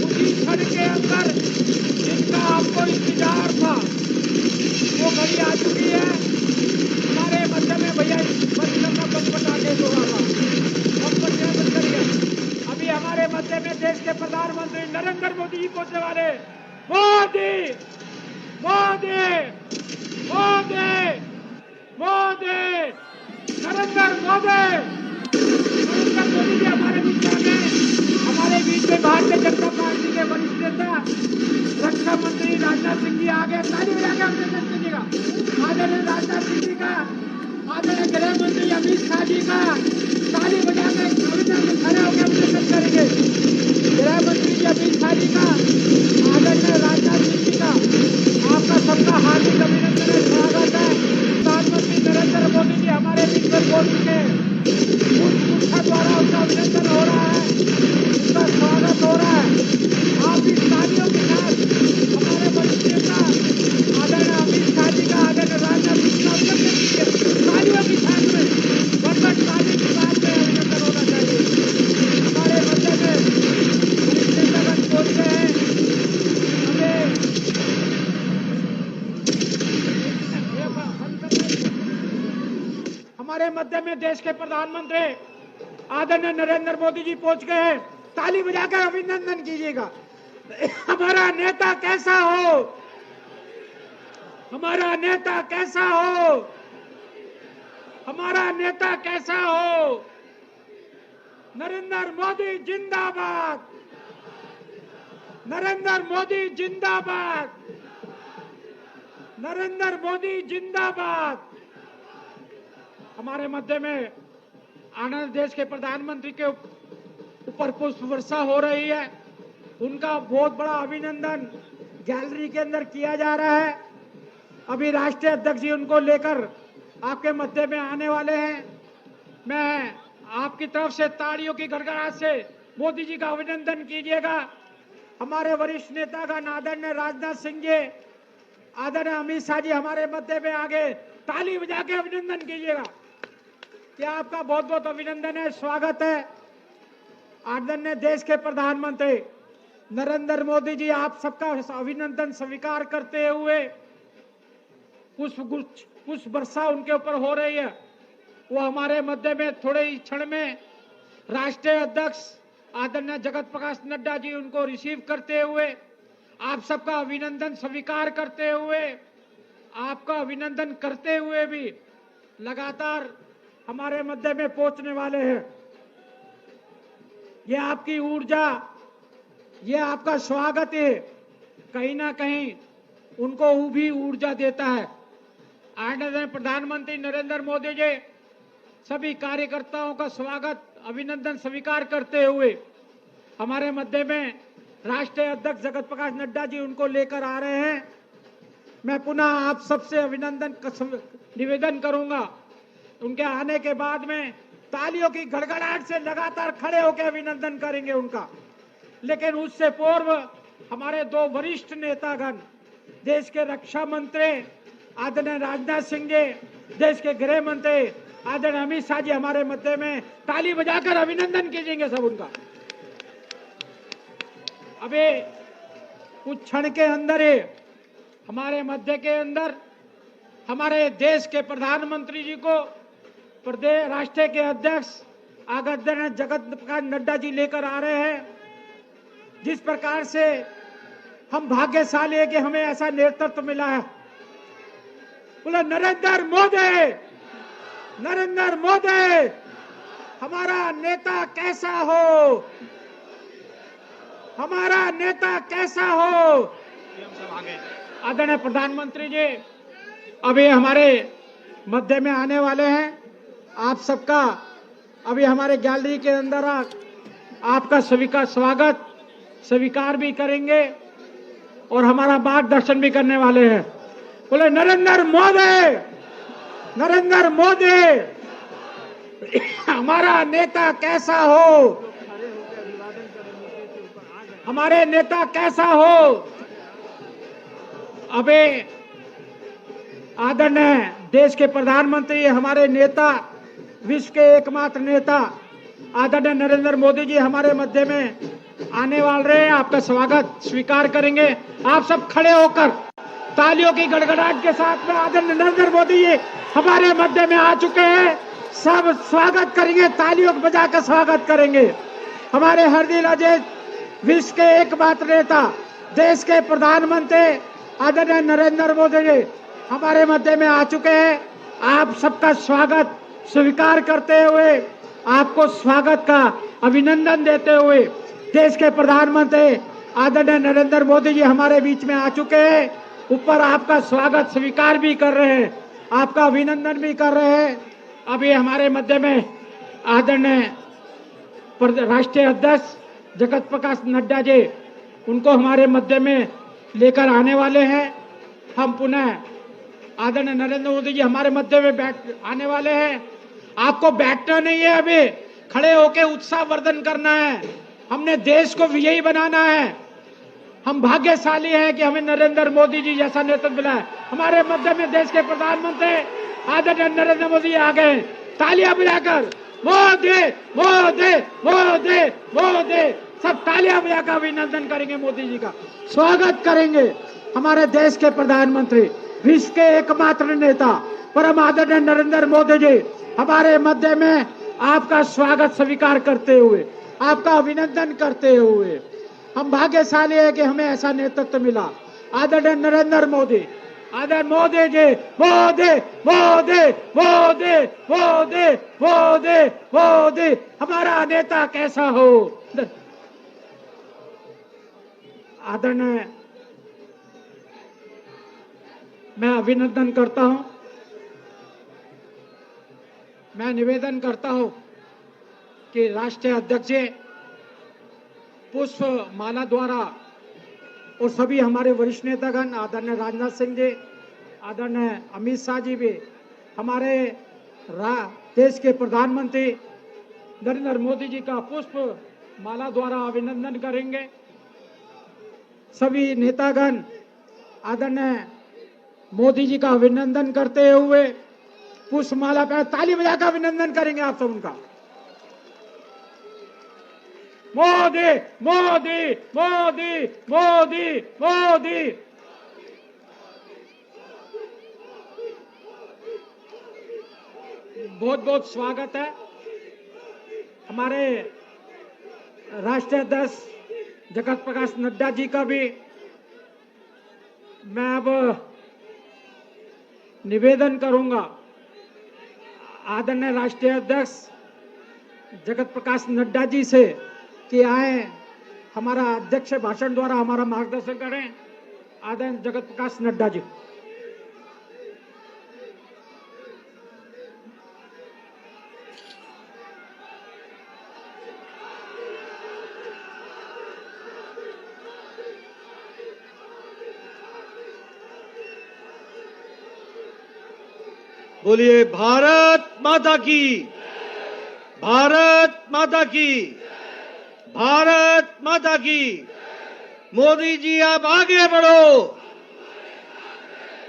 उसी क्षण के अंदर जिनका आपको इंतजार था वो घड़ी आ चुकी है। हमारे मध्य में भैया बंद करना, बंद बता के थोड़ा सा बंद करिए। अभी हमारे मध्य में देश के प्रधानमंत्री नरेंद्र मोदी जी पहुंचने वाले। मोदी मोदी मोदी मोदी नरेंद्र मोदी जी हमारे बीच आ गए। हमारे बीच में भारतीय जनता पार्टी के वरिष्ठ नेता रक्षा मंत्री राजनाथ सिंह जी आ गए। ताली बजा के अभिनंदन कीजिएगा आदरणीय राजनाथ सिंह जी का, आदरणीय गृह मंत्री अमित शाह जी का। ताली बजा के अभिनंदन, खड़े होकर अभिनंदन करेंगे गृह मंत्री जी अमित शाह जी का, आदरणीय राजनाथ सिंह जी का। आपका सबका हार्दिक अभिनंदन है, स्वागत है। प्रधानमंत्री नरेंद्र मोदी जी हमारे बीच में पहुंच चुके हैं। द्वारा उनका अभिनंदन हो रहा है, उनका स्वागत हो रहा है। आप इस तालियों के साथ हमारे वरिष्ठ नेता आदरणीय अमित शाह जी का, आदरणीय राजनाथ सिंह का अभिनंदन कीजिए। तालियों की साथ में बरबट ताली की साथ में अभिनंदन होना चाहिए। हमारे मध्य में वरिष्ठ नेतागण पहुंच गए हैं। हमारे मध्य में देश के प्रधानमंत्री आदरणीय नरेंद्र मोदी जी पहुंच गए हैं। ताली बजाकर अभिनंदन कीजिएगा। हमारा नेता कैसा हो, हमारा नेता कैसा हो, हमारा नेता कैसा हो। नरेंद्र मोदी जिंदाबाद, नरेंद्र मोदी जिंदाबाद, नरेंद्र मोदी जिंदाबाद। हमारे मध्य में आनंद देश के प्रधानमंत्री के ऊपर पुष्प वर्षा हो रही है। उनका बहुत बड़ा अभिनंदन गैलरी के अंदर किया जा रहा है। अभी राष्ट्रीय अध्यक्ष जी उनको लेकर आपके मध्य में आने वाले हैं। मैं आपकी तरफ से तालियों की गड़गड़ाहट से मोदी जी का अभिनंदन कीजिएगा। हमारे वरिष्ठ नेतागण आदरणीय राजनाथ सिंह जी, आदरणीय अमित शाह जी हमारे मध्य में आगे ताली बजा के अभिनंदन कीजिएगा। क्या आपका बहुत बहुत अभिनंदन है, स्वागत है। आदरणीय देश के प्रधानमंत्री नरेंद्र मोदी जी, आप सबका अभिनंदन स्वीकार करते हुए पुष्प वर्षा उनके ऊपर हो रही है। वो हमारे मध्य में थोड़े ही क्षण में राष्ट्रीय अध्यक्ष आदरणीय जगत प्रकाश नड्डा जी उनको रिसीव करते हुए, आप सबका अभिनंदन स्वीकार करते हुए, आपका अभिनंदन करते हुए भी लगातार हमारे मध्य में पहुंचने वाले हैं। ये आपकी ऊर्जा, ये आपका स्वागत है, कहीं ना कहीं उनको भी ऊर्जा देता है। आदरणीय प्रधानमंत्री नरेंद्र मोदी जी सभी कार्यकर्ताओं का स्वागत अभिनंदन स्वीकार करते हुए हमारे मध्य में राष्ट्रीय अध्यक्ष जगत प्रकाश नड्डा जी उनको लेकर आ रहे हैं। मैं पुनः आप सबसे अभिनंदन निवेदन करूंगा। उनके आने के बाद में तालियों की गड़गड़ाहट से लगातार खड़े होकर अभिनंदन करेंगे उनका। लेकिन उससे पूर्व हमारे दो वरिष्ठ नेतागण, देश के रक्षा मंत्री आदरणीय राजनाथ सिंह जी, देश के गृह मंत्री आदरणीय अमित शाह जी हमारे मध्य में ताली बजाकर अभिनंदन कीजिएंगे सब उनका। अभी कुछ क्षण के अंदर ही हमारे मध्य के अंदर हमारे देश के प्रधानमंत्री जी को प्रदेश राष्ट्र के अध्यक्ष आदरणीय जगत प्रकाश नड्डा जी लेकर आ रहे हैं। जिस प्रकार से हम भाग्यशाली है कि हमें ऐसा नेतृत्व मिला है। बोले नरेंद्र मोदी, नरेंद्र मोदी, हमारा नेता कैसा हो, हमारा नेता कैसा हो। आदरणीय प्रधानमंत्री जी अभी हमारे मध्य में आने वाले हैं। आप सबका अभी हमारे गैलरी के अंदर आपका सभी का स्वागत स्वीकार भी करेंगे और हमारा मार्गदर्शन भी करने वाले हैं। बोले नरेंद्र मोदी, नरेंद्र मोदी, हमारा नेता कैसा हो, हमारे नेता कैसा हो। अबे आदरणीय देश के प्रधानमंत्री, हमारे नेता, विश्व के एकमात्र नेता आदरणीय नरेंद्र मोदी जी हमारे मध्य में आने वाले आपका स्वागत स्वीकार करेंगे। आप सब खड़े होकर तालियों की गड़गड़ाहट के साथ में आदरणीय नरेंद्र मोदी जी हमारे मध्य में आ चुके हैं। सब स्वागत करेंगे, तालियों को बजाकर स्वागत करेंगे। हमारे हर दिल अजय विश्व के एकमात्र नेता, देश के प्रधानमंत्री आदरणीय नरेंद्र मोदी जी हमारे मध्य में आ चुके हैं। आप सबका स्वागत स्वीकार करते हुए, आपको स्वागत का अभिनंदन देते हुए देश के प्रधानमंत्री आदरणीय नरेंद्र मोदी जी हमारे बीच में आ चुके हैं। ऊपर आपका स्वागत स्वीकार भी कर रहे हैं, आपका अभिनंदन भी कर रहे हैं। अभी हमारे मध्य में आदरणीय राष्ट्रीय अध्यक्ष जगत प्रकाश नड्डा जी, उनको हमारे मध्य में लेकर आने वाले हैं। हम पुनः आदरणीय नरेंद्र मोदी जी हमारे मध्य में आने वाले हैं। आपको बैठना नहीं है, अभी खड़े होकर उत्साह वर्धन करना है। हमने देश को विजयी बनाना है। हम भाग्यशाली हैं कि हमें नरेंद्र मोदी जी जैसा नेतृत्व मिला है। हमारे मध्य में देश के प्रधानमंत्री आदरणीय नरेंद्र मोदी आ गए। तालियां बजाकर मोदी मोदी मोदी मोदी, सब तालियां बजाकर अभिनंदन करेंगे, मोदी जी का स्वागत करेंगे। हमारे देश के प्रधानमंत्री, विश्व के एकमात्र नेता परम आदरणीय नरेंद्र मोदी जी हमारे मध्य में आपका स्वागत स्वीकार करते हुए, आपका अभिनंदन करते हुए, हम भाग्यशाली है कि हमें ऐसा नेतृत्व मिला। आदरणीय नरेंद्र मोदी, आदरणीय मोदी जी, मोदी मोदी मोदी मोदी मोदी मोदी, हमारा नेता कैसा हो। आदरणीय, मैं अभिनंदन करता हूं, मैं निवेदन करता हूं कि राष्ट्रीय अध्यक्ष पुष्प माला द्वारा और सभी हमारे वरिष्ठ नेतागण, आदरणीय राजनाथ सिंह जी, आदरणीय अमित शाह जी भी हमारे देश के प्रधानमंत्री नरेंद्र मोदी जी का पुष्प माला द्वारा अभिनंदन करेंगे। सभी नेतागण आदरणीय मोदी जी का अभिनंदन करते हुए पुष्प माला पर ताली बजाकर अभिनंदन करेंगे आप सब उनका। मोदी मोदी मोदी मोदी मोदी, बहुत बहुत स्वागत है। हमारे राष्ट्रीय अध्यक्ष जगत प्रकाश नड्डा जी का भी मैं अब निवेदन करूंगा आदरणीय राष्ट्रीय अध्यक्ष जगत प्रकाश नड्डा जी से कि आए हमारा अध्यक्ष भाषण द्वारा हमारा मार्गदर्शन करें। आदरणीय जगत प्रकाश नड्डा जी। बोलिए भारत माता की, भारत माता की, भारत माता की। मोदी जी आप आगे बढ़ो,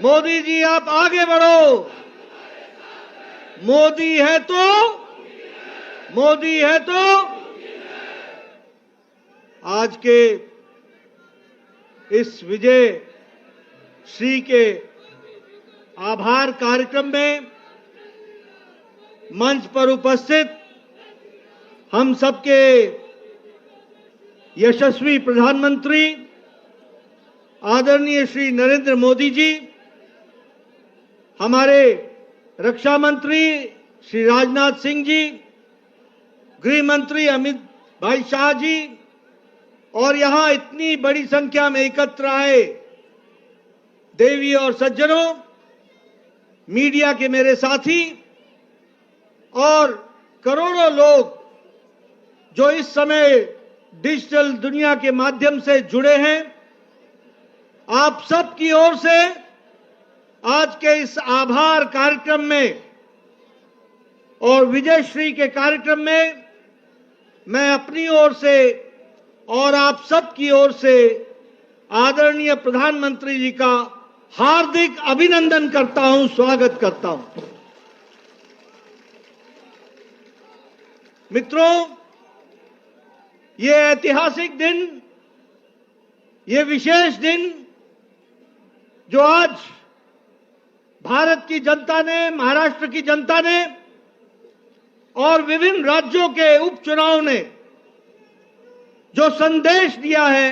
मोदी जी आप आगे बढ़ो। मोदी है तो, मोदी है तो। आज के इस विजय श्री के आभार कार्यक्रम में मंच पर उपस्थित हम सबके यशस्वी प्रधानमंत्री आदरणीय श्री नरेंद्र मोदी जी, हमारे रक्षा मंत्री श्री राजनाथ सिंह जी, गृह मंत्री अमित भाई शाह जी, और यहां इतनी बड़ी संख्या में एकत्र आए देवी और सज्जनों, मीडिया के मेरे साथी और करोड़ों लोग जो इस समय डिजिटल दुनिया के माध्यम से जुड़े हैं, आप सब की ओर से आज के इस आभार कार्यक्रम में और विजयश्री के कार्यक्रम में मैं अपनी ओर से और आप सब की ओर से आदरणीय प्रधानमंत्री जी का हार्दिक अभिनंदन करता हूं, स्वागत करता हूं। मित्रों, ये ऐतिहासिक दिन, ये विशेष दिन जो आज भारत की जनता ने, महाराष्ट्र की जनता ने और विभिन्न राज्यों के उपचुनाव ने जो संदेश दिया है,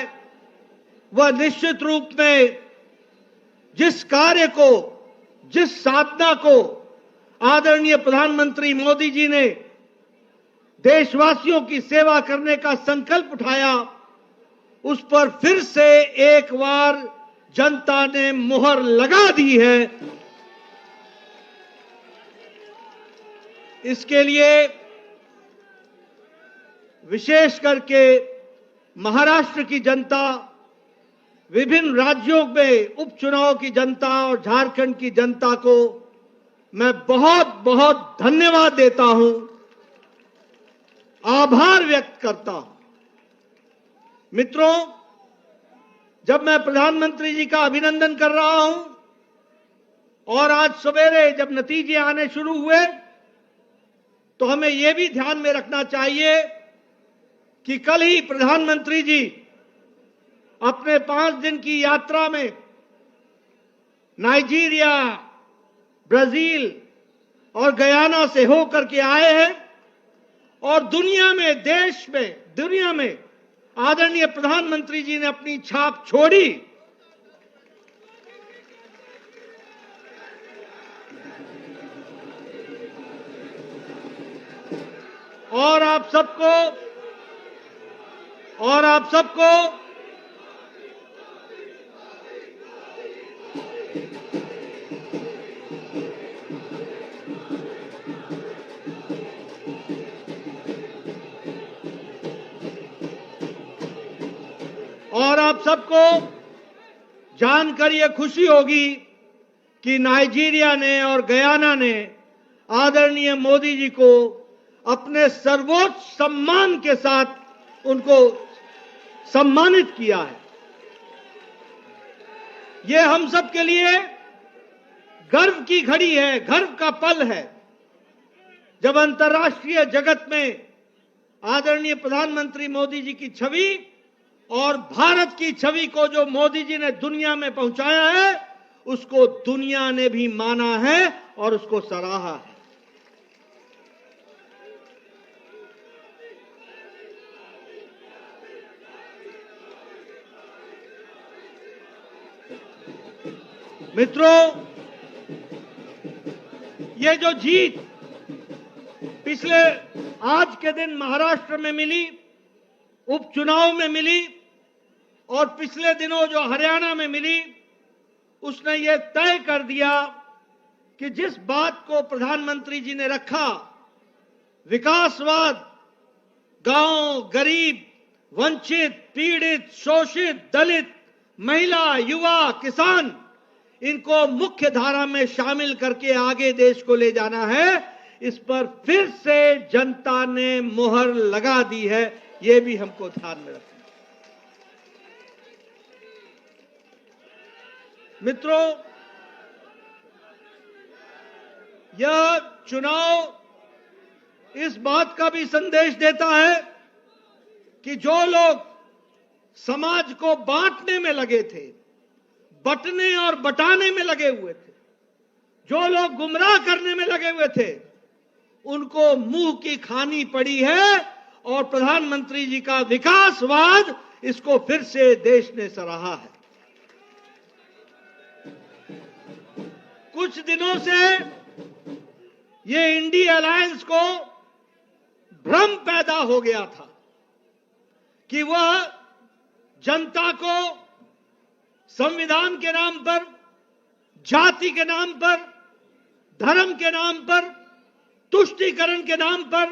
वह निश्चित रूप में जिस कार्य को, जिस साधना को आदरणीय प्रधानमंत्री मोदी जी ने देशवासियों की सेवा करने का संकल्प उठाया, उस पर फिर से एक बार जनता ने मुहर लगा दी है। इसके लिए विशेष करके महाराष्ट्र की जनता, विभिन्न राज्यों में उपचुनाव की जनता और झारखंड की जनता को मैं बहुत बहुत धन्यवाद देता हूं, आभार व्यक्त करता हूं। मित्रों, जब मैं प्रधानमंत्री जी का अभिनंदन कर रहा हूं और आज सवेरे जब नतीजे आने शुरू हुए, तो हमें यह भी ध्यान में रखना चाहिए कि कल ही प्रधानमंत्री जी अपने 5 दिन की यात्रा में नाइजीरिया, ब्राजील और गयाना से होकर के आए हैं और दुनिया में, देश में, दुनिया में आदरणीय प्रधानमंत्री जी ने अपनी छाप छोड़ी। और आप सबको जानकर यह खुशी होगी कि नाइजीरिया ने और गयाना ने आदरणीय मोदी जी को अपने सर्वोच्च सम्मान के साथ उनको सम्मानित किया है। यह हम सब के लिए गर्व की घड़ी है, गर्व का पल है, जब अंतर्राष्ट्रीय जगत में आदरणीय प्रधानमंत्री मोदी जी की छवि और भारत की छवि को जो मोदी जी ने दुनिया में पहुंचाया है, उसको दुनिया ने भी माना है और उसको सराहा है। मित्रों, ये जो जीत पिछले आज के दिन महाराष्ट्र में मिली, उपचुनाव में मिली और पिछले दिनों जो हरियाणा में मिली, उसने ये तय कर दिया कि जिस बात को प्रधानमंत्री जी ने रखा, विकासवाद, गांव, गरीब, वंचित, पीड़ित, शोषित, दलित, महिला, युवा, किसान, इनको मुख्य धारा में शामिल करके आगे देश को ले जाना है, इस पर फिर से जनता ने मुहर लगा दी है। ये भी हमको ध्यान में रखना। मित्रों, यह चुनाव इस बात का भी संदेश देता है कि जो लोग समाज को बांटने में लगे थे, बंटने और बटाने में लगे हुए थे, जो लोग गुमराह करने में लगे हुए थे, उनको मुंह की खानी पड़ी है और प्रधानमंत्री जी का विकासवाद, इसको फिर से देश ने सराहा है। कुछ दिनों से ये इंडिया अलायंस को भ्रम पैदा हो गया था कि वह जनता को संविधान के नाम पर, जाति के नाम पर, धर्म के नाम पर, तुष्टीकरण के नाम पर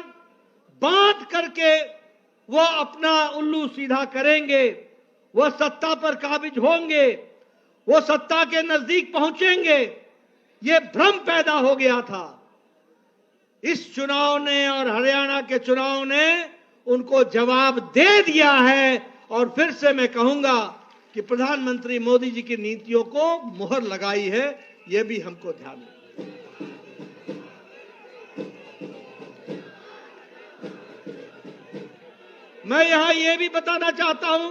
बांट करके वह अपना उल्लू सीधा करेंगे, वह सत्ता पर काबिज होंगे, वो सत्ता के नजदीक पहुंचेंगे। ये भ्रम पैदा हो गया था। इस चुनाव ने और हरियाणा के चुनाव ने उनको जवाब दे दिया है और फिर से मैं कहूंगा कि प्रधानमंत्री मोदी जी की नीतियों को मुहर लगाई है। यह भी हमको ध्यान रखना। मैं यहां यह भी बताना चाहता हूं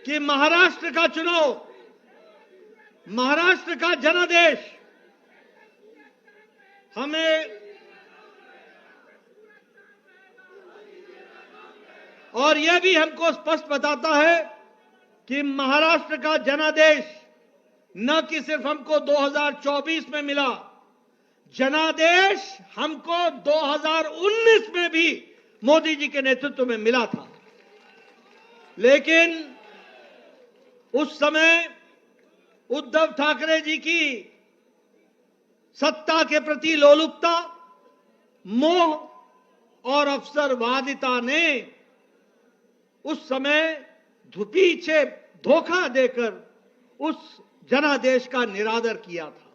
कि महाराष्ट्र का चुनाव, महाराष्ट्र का जनादेश हमें और यह भी हमको स्पष्ट बताता है कि महाराष्ट्र का जनादेश न कि सिर्फ हमको 2024 में मिला, जनादेश हमको 2019 में भी मोदी जी के नेतृत्व में मिला था। लेकिन उस समय उद्धव ठाकरे जी की सत्ता के प्रति लोलुपता, मोह और अवसरवादिता ने उस समय पीछे धोखा देकर उस जनादेश का निरादर किया था।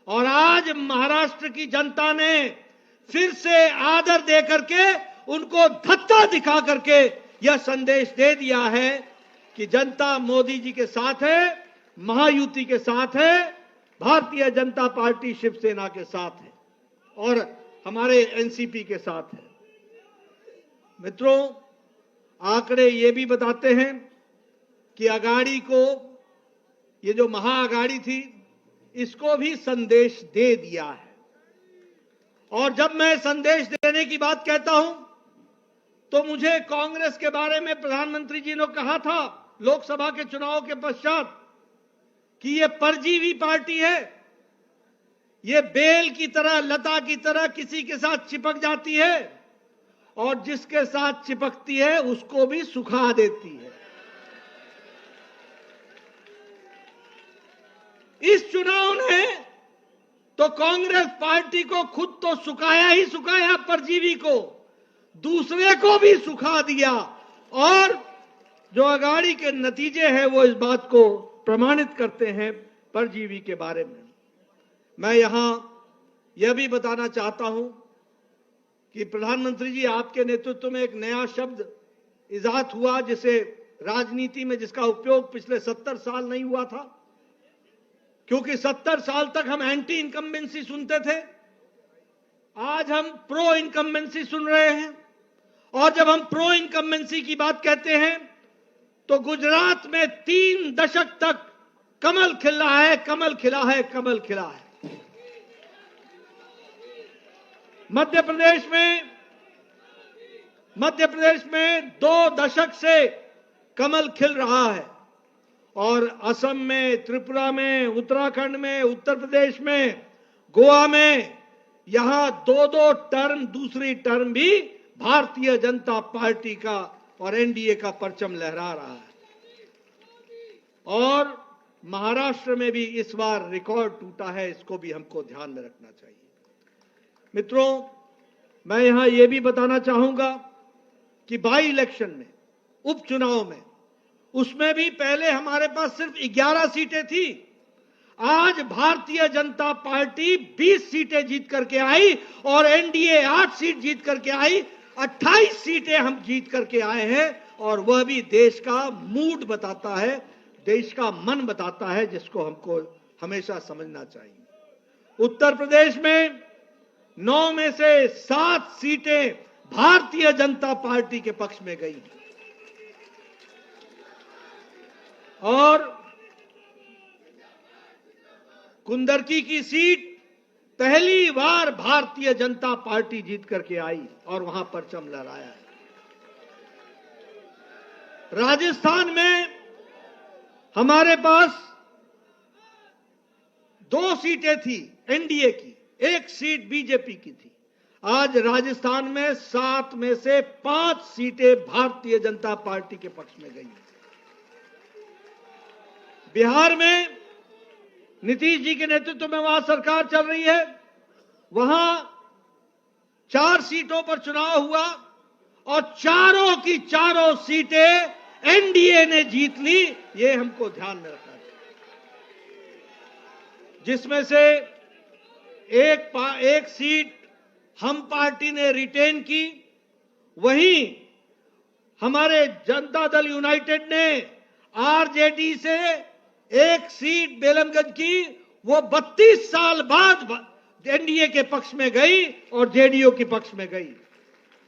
और आज महाराष्ट्र की जनता ने फिर से आदर देकर के उनको धत्ता दिखा करके यह संदेश दे दिया है कि जनता मोदी जी के साथ है, महायुति के साथ है, भारतीय जनता पार्टी शिवसेना के साथ है और हमारे एनसीपी के साथ है। मित्रों, आंकड़े ये भी बताते हैं कि अगाड़ी को, ये जो महाअगाड़ी थी, इसको भी संदेश दे दिया है। और जब मैं संदेश देने की बात कहता हूं तो मुझे कांग्रेस के बारे में प्रधानमंत्री जी ने कहा था लोकसभा के चुनाव के पश्चात कि ये परजीवी पार्टी है, ये बेल की तरह, लता की तरह किसी के साथ चिपक जाती है और जिसके साथ चिपकती है उसको भी सुखा देती है। इस चुनाव ने तो कांग्रेस पार्टी को खुद तो सुखाया ही सुखाया, परजीवी को, दूसरे को भी सुखा दिया। और जो अगाड़ी के नतीजे हैं वो इस बात को प्रमाणित करते हैं परजीवी के बारे में। मैं यहां यह भी बताना चाहता हूं कि प्रधानमंत्री जी, आपके नेतृत्व में एक नया शब्द इजाद हुआ जिसे राजनीति में, जिसका उपयोग पिछले 70 साल नहीं हुआ था, क्योंकि 70 साल तक हम एंटी इनकम्बेंसी सुनते थे। आज हम प्रो इनकम्बेंसी सुन रहे हैं। और जब हम प्रो इनकम्बेंसी की बात कहते हैं तो गुजरात में 3 दशक तक कमल खिला है, कमल खिला है, कमल खिला है। मध्य प्रदेश में 2 दशक से कमल खिल रहा है और असम में, त्रिपुरा में, उत्तराखंड में, उत्तर प्रदेश में, गोवा में, यहां 2-2 टर्म, दूसरी टर्म भी भारतीय जनता पार्टी का और एनडीए का परचम लहरा रहा है। और महाराष्ट्र में भी इस बार रिकॉर्ड टूटा है, इसको भी हमको ध्यान में रखना चाहिए। मित्रों, मैं यहां यह भी बताना चाहूंगा कि बाई इलेक्शन में, उपचुनाव में, उसमें भी पहले हमारे पास सिर्फ 11 सीटें थी। आज भारतीय जनता पार्टी 20 सीटें जीत करके आई और एनडीए 8 सीट जीत करके आई। 28 सीटें हम जीत करके आए हैं और वह भी देश का मूड बताता है, देश का मन बताता है, जिसको हमको हमेशा समझना चाहिए। उत्तर प्रदेश में 9 में से 7 सीटें भारतीय जनता पार्टी के पक्ष में गई और कुंदरकी की सीट पहली बार भारतीय जनता पार्टी जीत करके आई और वहां परचम लहराया है। राजस्थान में हमारे पास 2 सीटें थी एनडीए की, 1 सीट बीजेपी की थी। आज राजस्थान में 7 में से 5 सीटें भारतीय जनता पार्टी के पक्ष में गई। बिहार में नीतीश जी के नेतृत्व में वहां सरकार चल रही है, वहां 4 सीटों पर चुनाव हुआ और चारों की चारों सीटें एनडीए ने जीत ली। ये हमको ध्यान में रखना चाहिए, जिसमें से एक सीट हम पार्टी ने रिटेन की। वहीं हमारे जनता दल यूनाइटेड ने आरजेडी से 1 सीट बेलमगंज की, वो 32 साल बाद एनडीए के पक्ष में गई और जेडीयू के पक्ष में गई।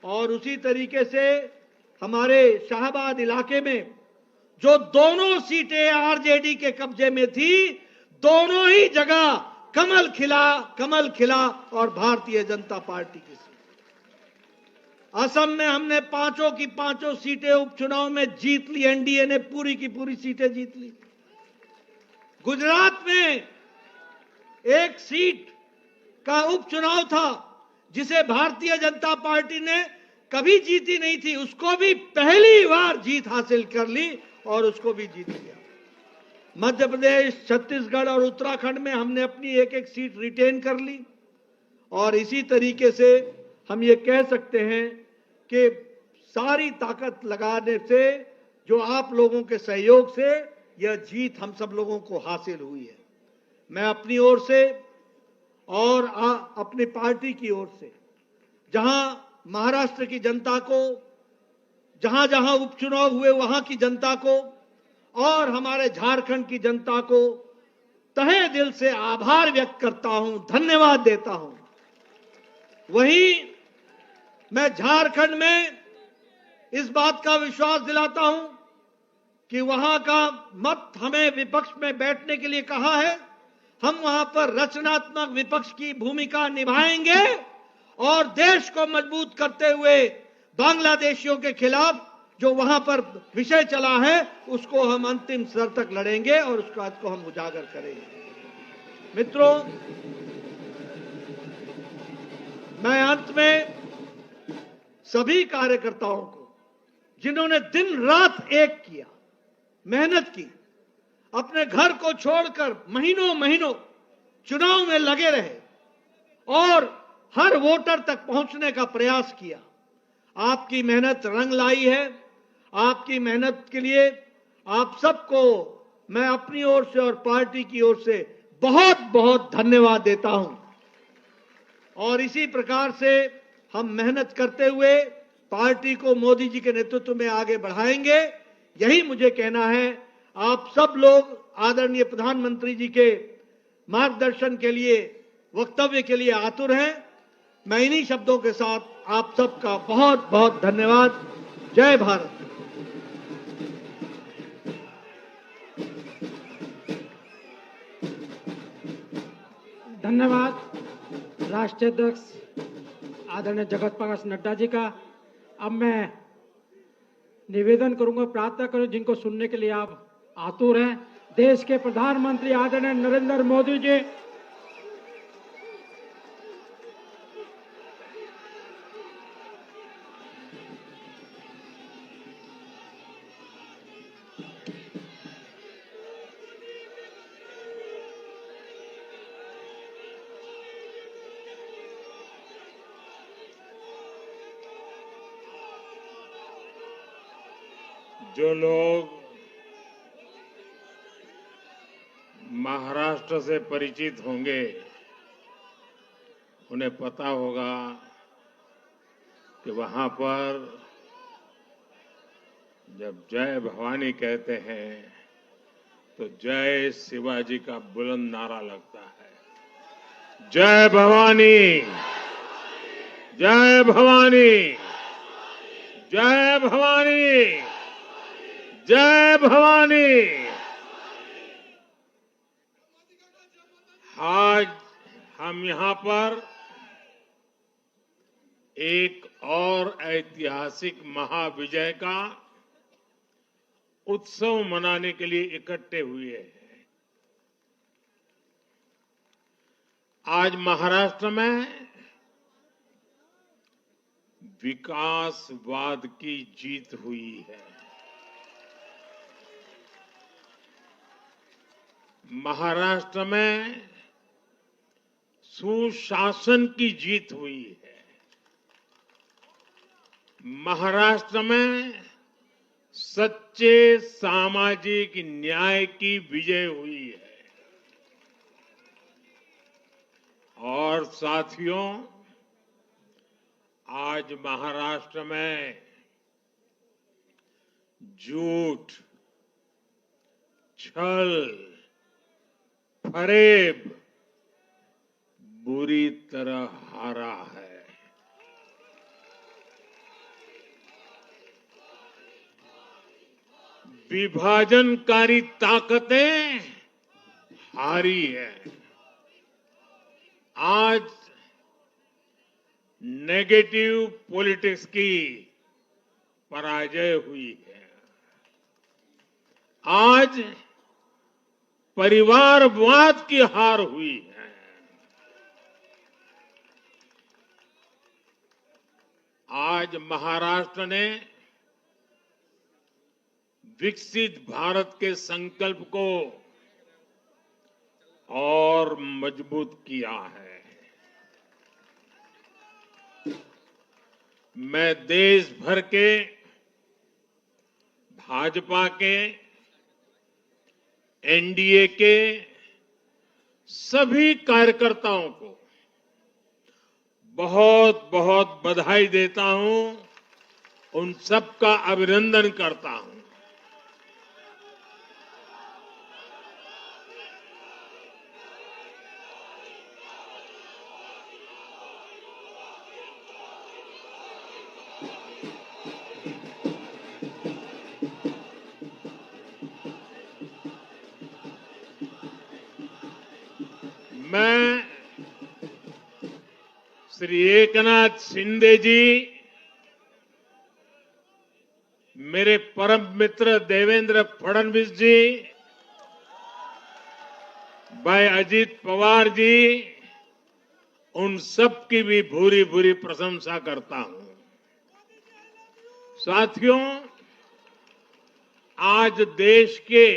और उसी तरीके से हमारे शाहबाद इलाके में जो दोनों सीटें आरजेडी के कब्जे में थी, दोनों ही जगह कमल खिला और भारतीय जनता पार्टी की सीट। असम में हमने पांचों की पांचों सीटें उपचुनाव में जीत ली, एनडीए ने पूरी की पूरी सीटें जीत ली। गुजरात में एक सीट का उपचुनाव था जिसे भारतीय जनता पार्टी ने कभी जीती नहीं थी, उसको भी पहली बार जीत हासिल कर ली और उसको भी जीत लिया। मध्य प्रदेश, छत्तीसगढ़ और उत्तराखंड में हमने अपनी एक एक सीट रिटेन कर ली और इसी तरीके से हम ये कह सकते हैं कि सारी ताकत लगाने से, जो आप लोगों के सहयोग से यह जीत हम सब लोगों को हासिल हुई है। मैं अपनी ओर से और अपनी पार्टी की ओर से, जहां महाराष्ट्र की जनता को, जहां जहां उपचुनाव हुए वहां की जनता को और हमारे झारखंड की जनता को तहे दिल से आभार व्यक्त करता हूं, धन्यवाद देता हूं। वहीं मैं झारखंड में इस बात का विश्वास दिलाता हूं कि वहां का मत हमें विपक्ष में बैठने के लिए कहा है, हम वहां पर रचनात्मक विपक्ष की भूमिका निभाएंगे और देश को मजबूत करते हुए बांग्लादेशियों के खिलाफ जो वहां पर विषय चला है उसको हम अंतिम स्तर तक लड़ेंगे और उस बात को हम उजागर करेंगे। मित्रों, मैं अंत में सभी कार्यकर्ताओं को, जिन्होंने दिन रात एक किया, मेहनत की, अपने घर को छोड़कर महीनों चुनाव में लगे रहे और हर वोटर तक पहुंचने का प्रयास किया, आपकी मेहनत रंग लाई है। आपकी मेहनत के लिए आप सबको मैं अपनी ओर से और पार्टी की ओर से बहुत बहुत धन्यवाद देता हूं और इसी प्रकार से हम मेहनत करते हुए पार्टी को मोदी जी के नेतृत्व में आगे बढ़ाएंगे। यही मुझे कहना है। आप सब लोग आदरणीय प्रधानमंत्री जी के मार्गदर्शन के लिए, वक्तव्य के लिए आतुर हैं। मैं इन्हीं शब्दों के साथ आप सबका बहुत बहुत धन्यवाद। जय भारत। धन्यवाद राष्ट्रीय अध्यक्ष आदरणीय जगत प्रकाश नड्डा जी का। अब मैं निवेदन करूंगा, प्रार्थना करूं, जिनको सुनने के लिए आप आतुर हैं, देश के प्रधानमंत्री आदरणीय नरेंद्र मोदी जी, जो लोग महाराष्ट्र से परिचित होंगे उन्हें पता होगा कि वहां पर जब जय भवानी कहते हैं तो जय शिवाजी का बुलंद नारा लगता है। जय भवानी, जय भवानी, जय भवानी, जय भवानी। आज हम यहां पर एक और ऐतिहासिक महाविजय का उत्सव मनाने के लिए इकट्ठे हुए हैं। आज महाराष्ट्र में विकासवाद की जीत हुई है। महाराष्ट्र में सुशासन की जीत हुई है। महाराष्ट्र में सच्चे सामाजिक न्याय की विजय हुई है। और साथियों, आज महाराष्ट्र में झूठ, छल, फरेब बुरी तरह हारा है। विभाजनकारी ताकतें हारी है। आज नेगेटिव पॉलिटिक्स की पराजय हुई है। आज परिवारवाद की हार हुई है। आज महाराष्ट्र ने विकसित भारत के संकल्प को और मजबूत किया है। मैं देश भर के भाजपा के, एनडीए के सभी कार्यकर्ताओं को बहुत बहुत बधाई देता हूं, उन सबका अभिनंदन करता हूं। मैं श्री एकनाथ शिंदे जी, मेरे परम मित्र देवेंद्र फडणवीस जी, भाई अजीत पवार जी, उन सब की भी भूरी भूरी प्रशंसा करता हूं। साथियों, आज देश के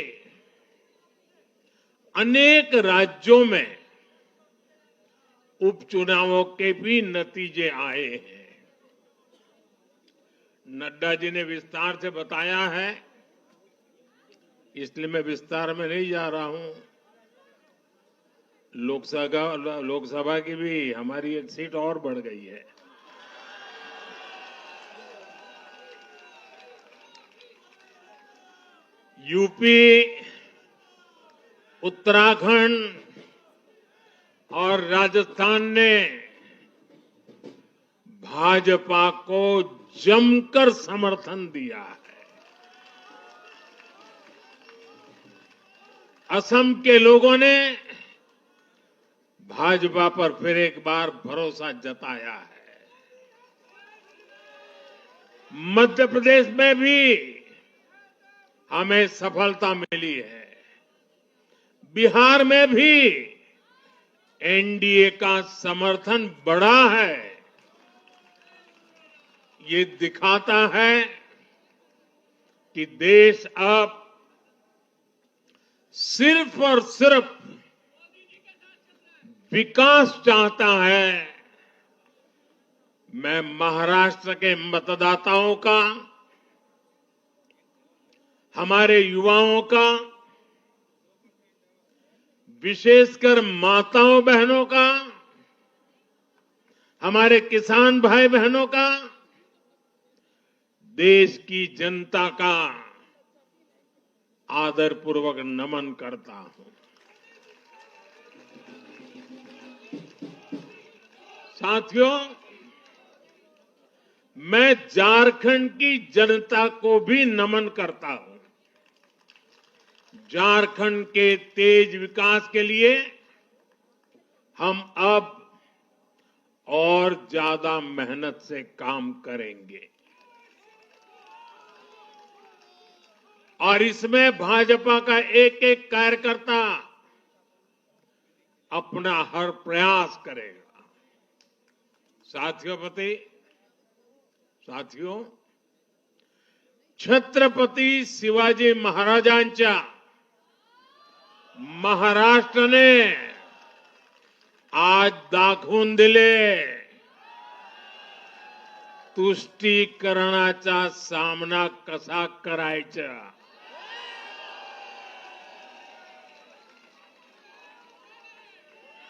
अनेक राज्यों में उपचुनावों के भी नतीजे आए हैं। नड्डा जी ने विस्तार से बताया है, इसलिए मैं विस्तार में नहीं जा रहा हूं। लोकसभा की भी हमारी एक सीट और बढ़ गई है। यूपी, उत्तराखंड और राजस्थान ने भाजपा को जमकर समर्थन दिया है। असम के लोगों ने भाजपा पर फिर एक बार भरोसा जताया है। मध्य प्रदेश में भी हमें सफलता मिली है। बिहार में भी एनडीए का समर्थन बढ़ा है। ये दिखाता है कि देश अब सिर्फ और सिर्फ विकास चाहता है। मैं महाराष्ट्र के मतदाताओं का, हमारे युवाओं का, विशेषकर माताओं बहनों का, हमारे किसान भाई बहनों का, देश की जनता का आदरपूर्वक नमन करता हूं। साथियों, मैं झारखंड की जनता को भी नमन करता हूं। झारखंड के तेज विकास के लिए हम अब और ज्यादा मेहनत से काम करेंगे और इसमें भाजपा का एक एक कार्यकर्ता अपना हर प्रयास करेगा। साथियों, छत्रपती शिवाजी महाराजांच्या महाराष्ट्राने आज दाखवून दिले, तुष्टीकरणाचा सामना कसा करायचा।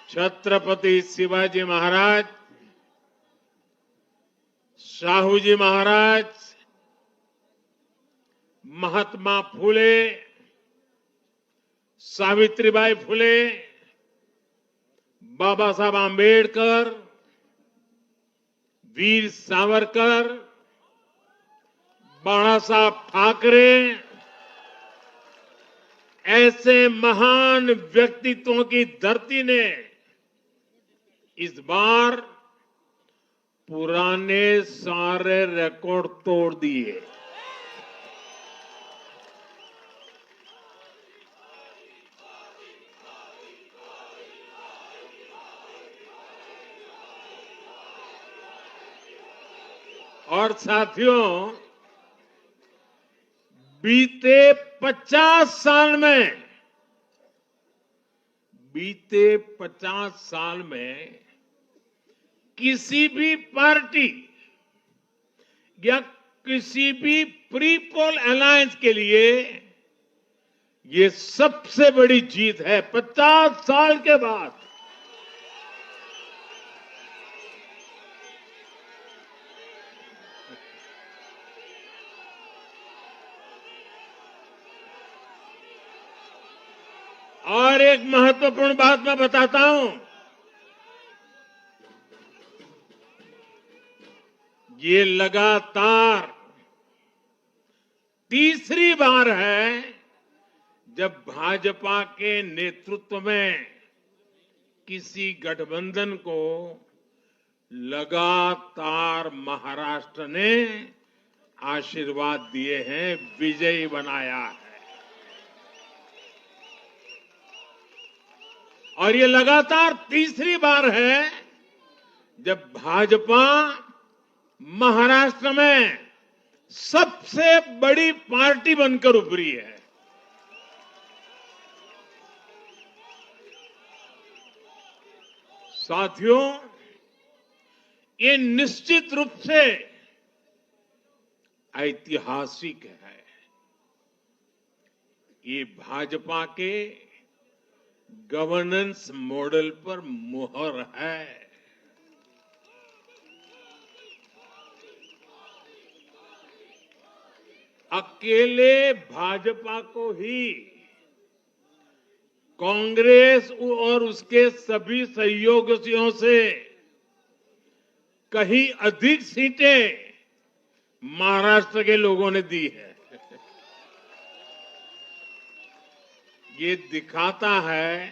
छत्रपती शिवाजी महाराज, शाहूजी महाराज, महात्मा फुले, सावित्रीबाई फुले, बाबा साहब आंबेडकर, वीर सावरकर, बाळासाहेब ठाकरे ऐसे महान व्यक्तित्वों की धरती ने इस बार पुराने सारे रिकॉर्ड तोड़ दिए। और साथियों, बीते 50 साल में किसी भी पार्टी या किसी भी प्री पोल अलायंस के लिए ये सबसे बड़ी जीत है 50 साल के बाद। और एक महत्वपूर्ण बात मैं बताता हूं, ये लगातार तीसरी बार है जब भाजपा के नेतृत्व में किसी गठबंधन को लगातार महाराष्ट्र ने आशीर्वाद दिए हैं, विजयी बनाया है। और ये लगातार तीसरी बार है जब भाजपा महाराष्ट्र में सबसे बड़ी पार्टी बनकर उभरी है। साथियों, ये निश्चित रूप से ऐतिहासिक है। ये भाजपा के गवर्नेंस मॉडल पर मुहर है। अकेले भाजपा को ही कांग्रेस और उसके सभी सहयोगियों से कहीं अधिक सीटें महाराष्ट्र के लोगों ने दी है। ये दिखाता है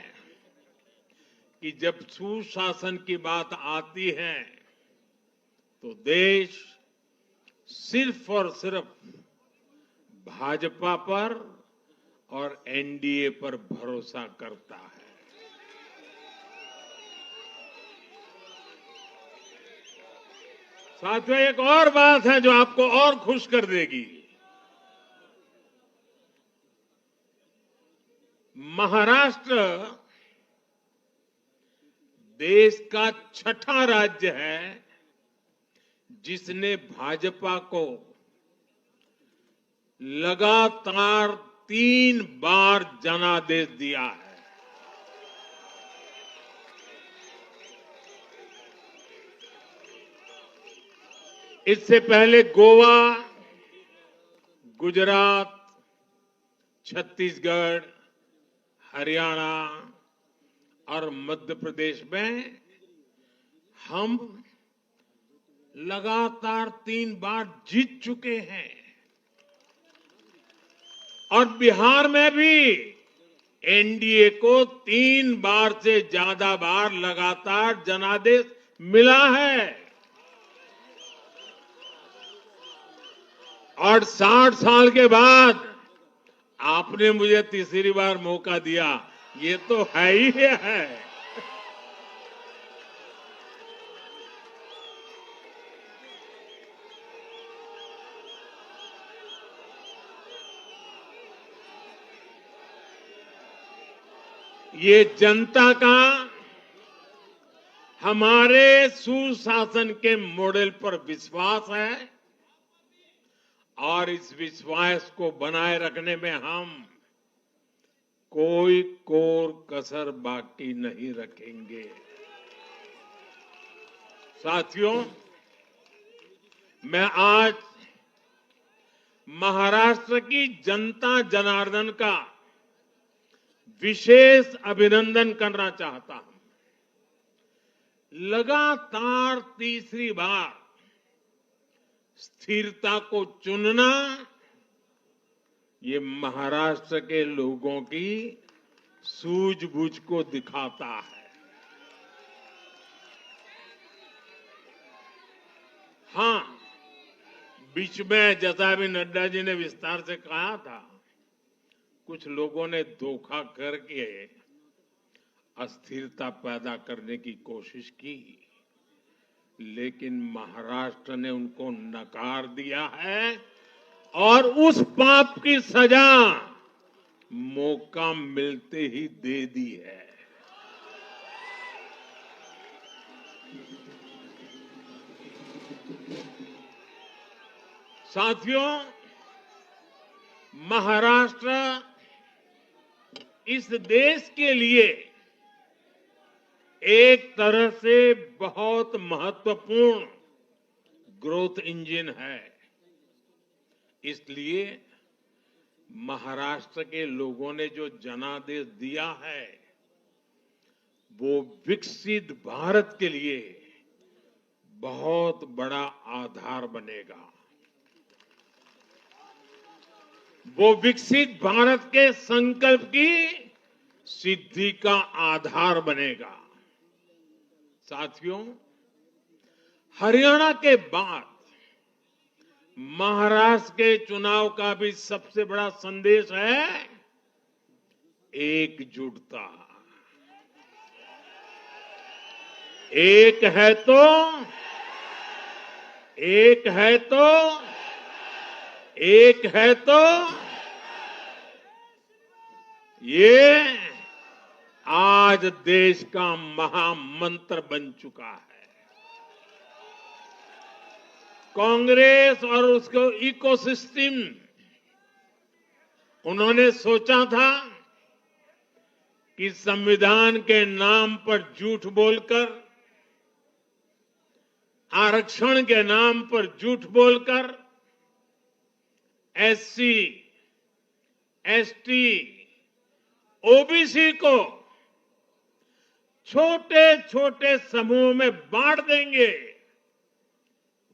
कि जब सुशासन की बात आती है तो देश सिर्फ और सिर्फ भाजपा पर और एनडीए पर भरोसा करता है। साथियों, एक और बात है जो आपको और खुश कर देगी। महाराष्ट्र देश का छठा राज्य है जिसने भाजपा को लगातार 3 बार जनादेश दिया है। इससे पहले गोवा, गुजरात, छत्तीसगढ़, हरियाणा और मध्य प्रदेश में हम लगातार 3 बार जीत चुके हैं। और बिहार में भी एनडीए को 3 बार से ज्यादा बार लगातार जनादेश मिला है। और 60 साल के बाद आपने मुझे तीसरी बार मौका दिया, ये तो है ही है। ये जनता का हमारे सुशासन के मॉडल पर विश्वास है और इस विश्वास को बनाए रखने में हम कोई कोर कसर बाकी नहीं रखेंगे। साथियों, मैं आज महाराष्ट्र की जनता जनार्दन का विशेष अभिनंदन करना चाहता हूं। लगातार तीसरी बार स्थिरता को चुनना ये महाराष्ट्र के लोगों की सूझबूझ को दिखाता है। हाँ, बीच में जैसा भी नड्डा जी ने विस्तार से कहा था, कुछ लोगों ने धोखा करके अस्थिरता पैदा करने की कोशिश की, लेकिन महाराष्ट्र ने उनको नकार दिया है और उस पाप की सजा मौका मिलते ही दे दी है। साथियों, महाराष्ट्र इस देश के लिए एक तरह से बहुत महत्वपूर्ण ग्रोथ इंजन है। इसलिए महाराष्ट्र के लोगों ने जो जनादेश दिया है, वो विकसित भारत के लिए बहुत बड़ा आधार बनेगा। वो विकसित भारत के संकल्प की सिद्धि का आधार बनेगा। साथियों, हरियाणा के बाद महाराष्ट्र के चुनाव का भी सबसे बड़ा संदेश है एकजुटता। एक है तो ये आज देश का महामंत्र बन चुका है। कांग्रेस और उसको इकोसिस्टम, उन्होंने सोचा था कि संविधान के नाम पर झूठ बोलकर, आरक्षण के नाम पर झूठ बोलकर एससी, एसटी, ओबीसी को छोटे छोटे समूह में बांट देंगे।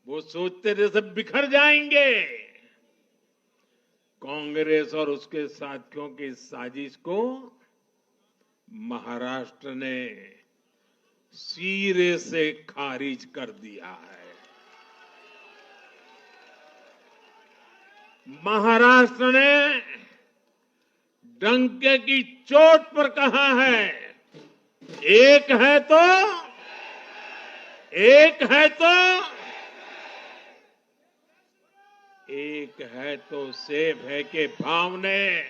वो सोचते थे सब बिखर जाएंगे। कांग्रेस और उसके साथियों की साजिश को महाराष्ट्र ने सिरे से खारिज कर दिया है। महाराष्ट्र ने डंके की चोट पर कहा है, एक है तो सेब है के भाव ने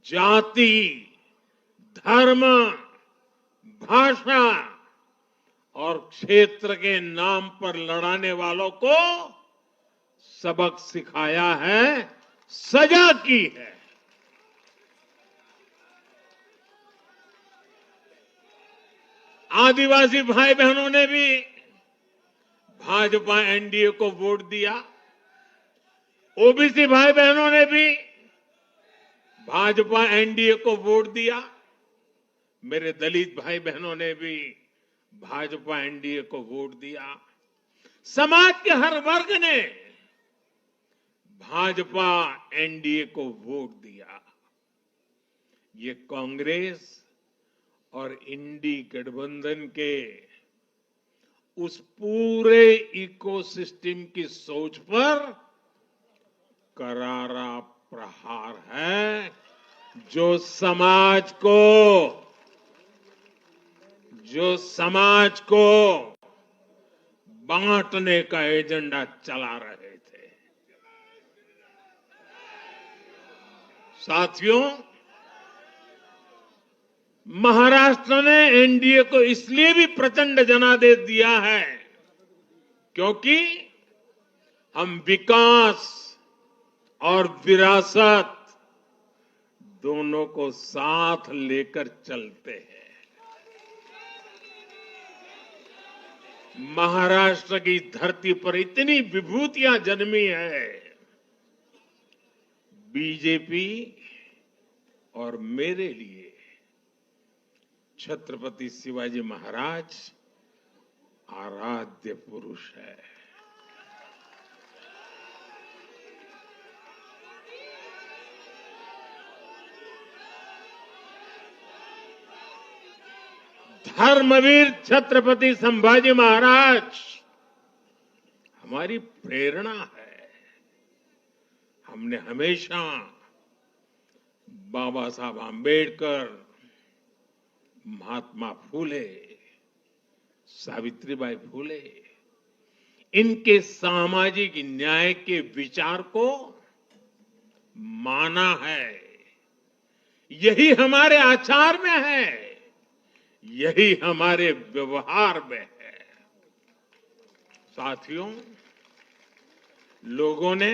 जाति, धर्म, भाषा और क्षेत्र के नाम पर लड़ाने वालों को सबक सिखाया है, सजा की है। आदिवासी भाई बहनों ने भी भाजपा एनडीए को वोट दिया। ओबीसी भाई बहनों ने भी भाजपा एनडीए को वोट दिया। मेरे दलित भाई बहनों ने भी भाजपा एनडीए को वोट दिया। समाज के हर वर्ग ने भाजपा एनडीए को वोट दिया। ये कांग्रेस और इंडी गठबंधन के उस पूरे इकोसिस्टम की सोच पर करारा प्रहार है, जो समाज को बांटने का एजेंडा चला रहे थे। साथियों, महाराष्ट्र ने एनडीए को इसलिए भी प्रचंड जनादेश दिया है क्योंकि हम विकास और विरासत दोनों को साथ लेकर चलते हैं। महाराष्ट्र की धरती पर इतनी विभूतियां जन्मी है। बीजेपी और मेरे लिए छत्रपति शिवाजी महाराज आराध्य पुरुष है। धर्मवीर छत्रपति संभाजी महाराज हमारी प्रेरणा है। हमने हमेशा बाबा साहब आंबेडकर, महात्मा फूले, सावित्रीबाई फूले, इनके सामाजिक न्याय के विचार को माना है। यही हमारे आचार में है, यही हमारे व्यवहार में है। साथियों, लोगों ने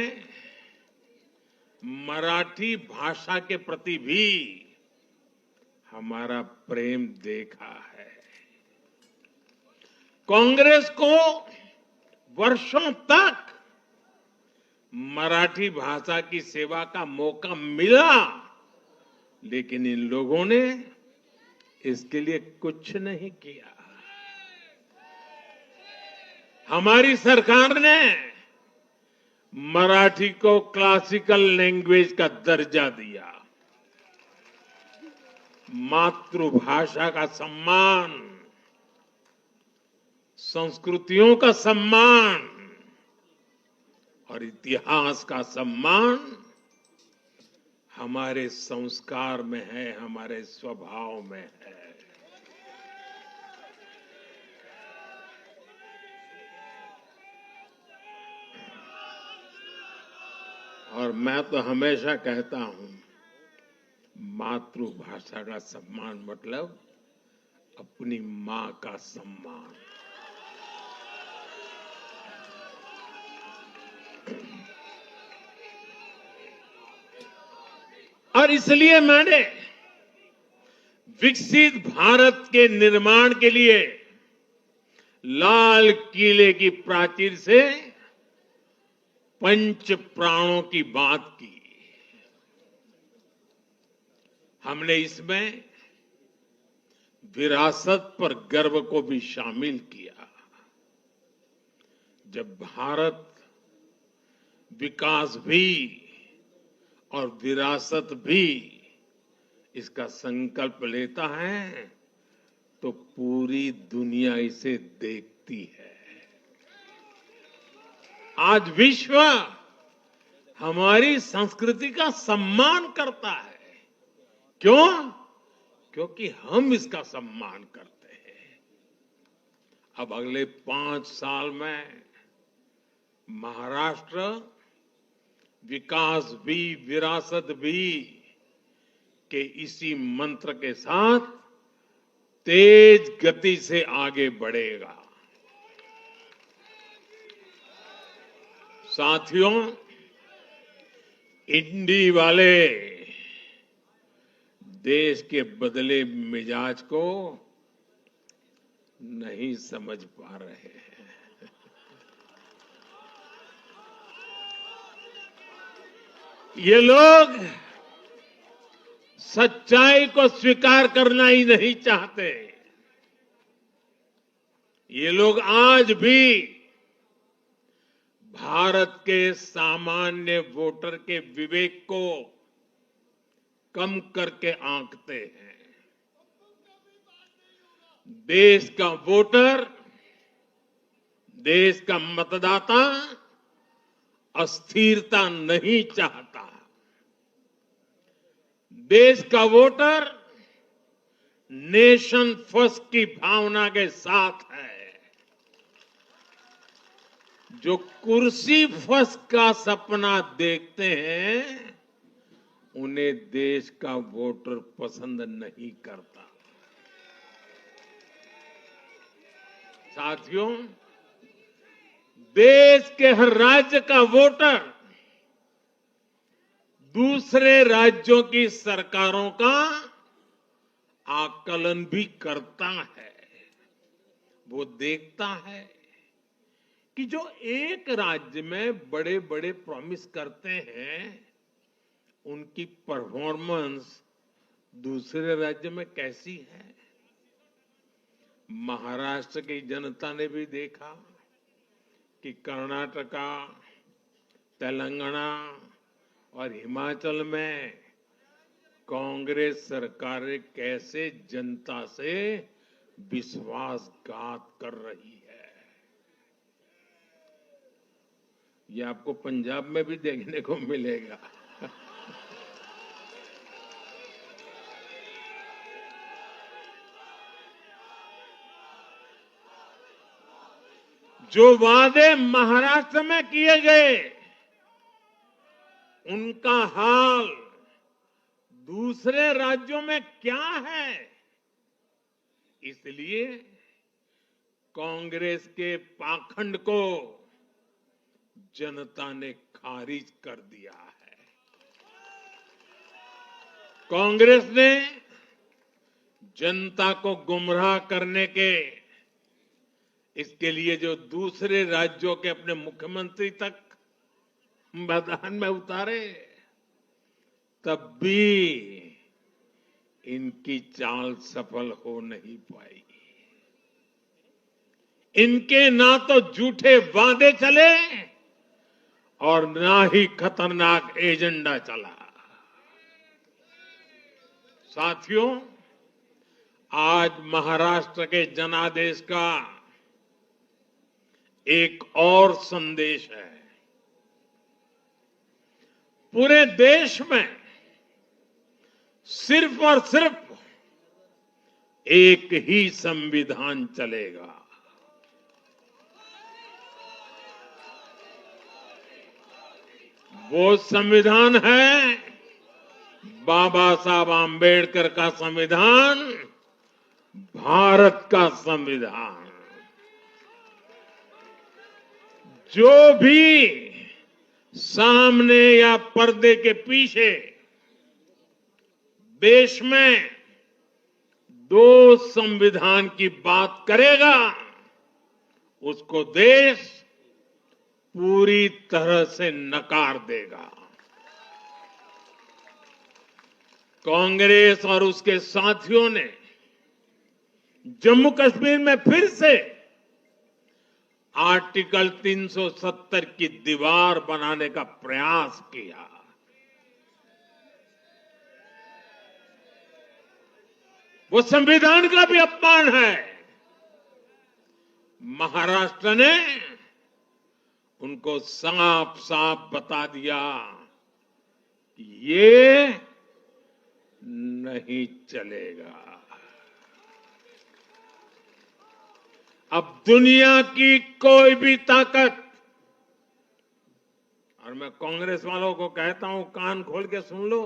मराठी भाषा के प्रति भी हमारा प्रेम देखा है। कांग्रेस को वर्षों तक मराठी भाषा की सेवा का मौका मिला, लेकिन इन लोगों ने इसके लिए कुछ नहीं किया। हमारी सरकार ने मराठी को क्लासिकल लैंग्वेज का दर्जा दिया। मातृभाषा का सम्मान, संस्कृतियों का सम्मान और इतिहास का सम्मान हमारे संस्कार में है, हमारे स्वभाव में है। और मैं तो हमेशा कहता हूं, मातृभाषा का सम्मान मतलब अपनी मां का सम्मान। और इसलिए मैंने विकसित भारत के निर्माण के लिए लाल किले की प्राचीर से पंच प्राणों की बात की। हमने इसमें विरासत पर गर्व को भी शामिल किया। जब भारत विकास भी और विरासत भी इसका संकल्प लेता है तो पूरी दुनिया इसे देखती है। आज विश्व हमारी संस्कृति का सम्मान करता है। क्यों? क्योंकि हम इसका सम्मान करते हैं। अब अगले 5 साल में महाराष्ट्र विकास भी विरासत भी के इसी मंत्र के साथ तेज गति से आगे बढ़ेगा। साथियों, इंडी वाले देश के बदले मिजाज को नहीं समझ पा रहे हैं। ये लोग सच्चाई को स्वीकार करना ही नहीं चाहते। ये लोग आज भी भारत के सामान्य वोटर के विवेक को कम करके आंकते हैं। देश का वोटर, देश का मतदाता अस्थिरता नहीं चाहता। देश का वोटर नेशन फर्स्ट की भावना के साथ है। जो कुर्सी फर्स्ट का सपना देखते हैं उन्हें देश का वोटर पसंद नहीं करता। साथियों, देश के हर राज्य का वोटर दूसरे राज्यों की सरकारों का आकलन भी करता है। वो देखता है कि जो एक राज्य में बड़े बड़े प्रॉमिस करते हैं उनकी परफॉर्मेंस दूसरे राज्य में कैसी है। महाराष्ट्र की जनता ने भी देखा कि कर्नाटका, तेलंगाना और हिमाचल में कांग्रेस सरकारें कैसे जनता से विश्वासघात कर रही है। ये आपको पंजाब में भी देखने को मिलेगा। जो वादे महाराष्ट्र में किए गए, उनका हाल दूसरे राज्यों में क्या है? इसलिए कांग्रेस के पाखंड को जनता ने खारिज कर दिया है। कांग्रेस ने जनता को गुमराह करने के इसके लिए जो दूसरे राज्यों के अपने मुख्यमंत्री तक मैदान में उतारे, तब भी इनकी चाल सफल हो नहीं पाई। इनके ना तो झूठे वादे चले और ना ही खतरनाक एजेंडा चला। साथियों, आज महाराष्ट्र के जनादेश का एक और संदेश है। पूरे देश में सिर्फ और सिर्फ एक ही संविधान चलेगा। वो संविधान है बाबा साहब आम्बेडकर का संविधान, भारत का संविधान। जो भी सामने या पर्दे के पीछे देश में दो संविधान की बात करेगा, उसको देश पूरी तरह से नकार देगा। कांग्रेस और उसके साथियों ने जम्मू कश्मीर में फिर से आर्टिकल 370 की दीवार बनाने का प्रयास किया। वो संविधान का भी अपमान है। महाराष्ट्र ने उनको साफ साफ बता दिया कि ये नहीं चलेगा। अब दुनिया की कोई भी ताकत, और मैं कांग्रेस वालों को कहता हूं, कान खोल के सुन लो,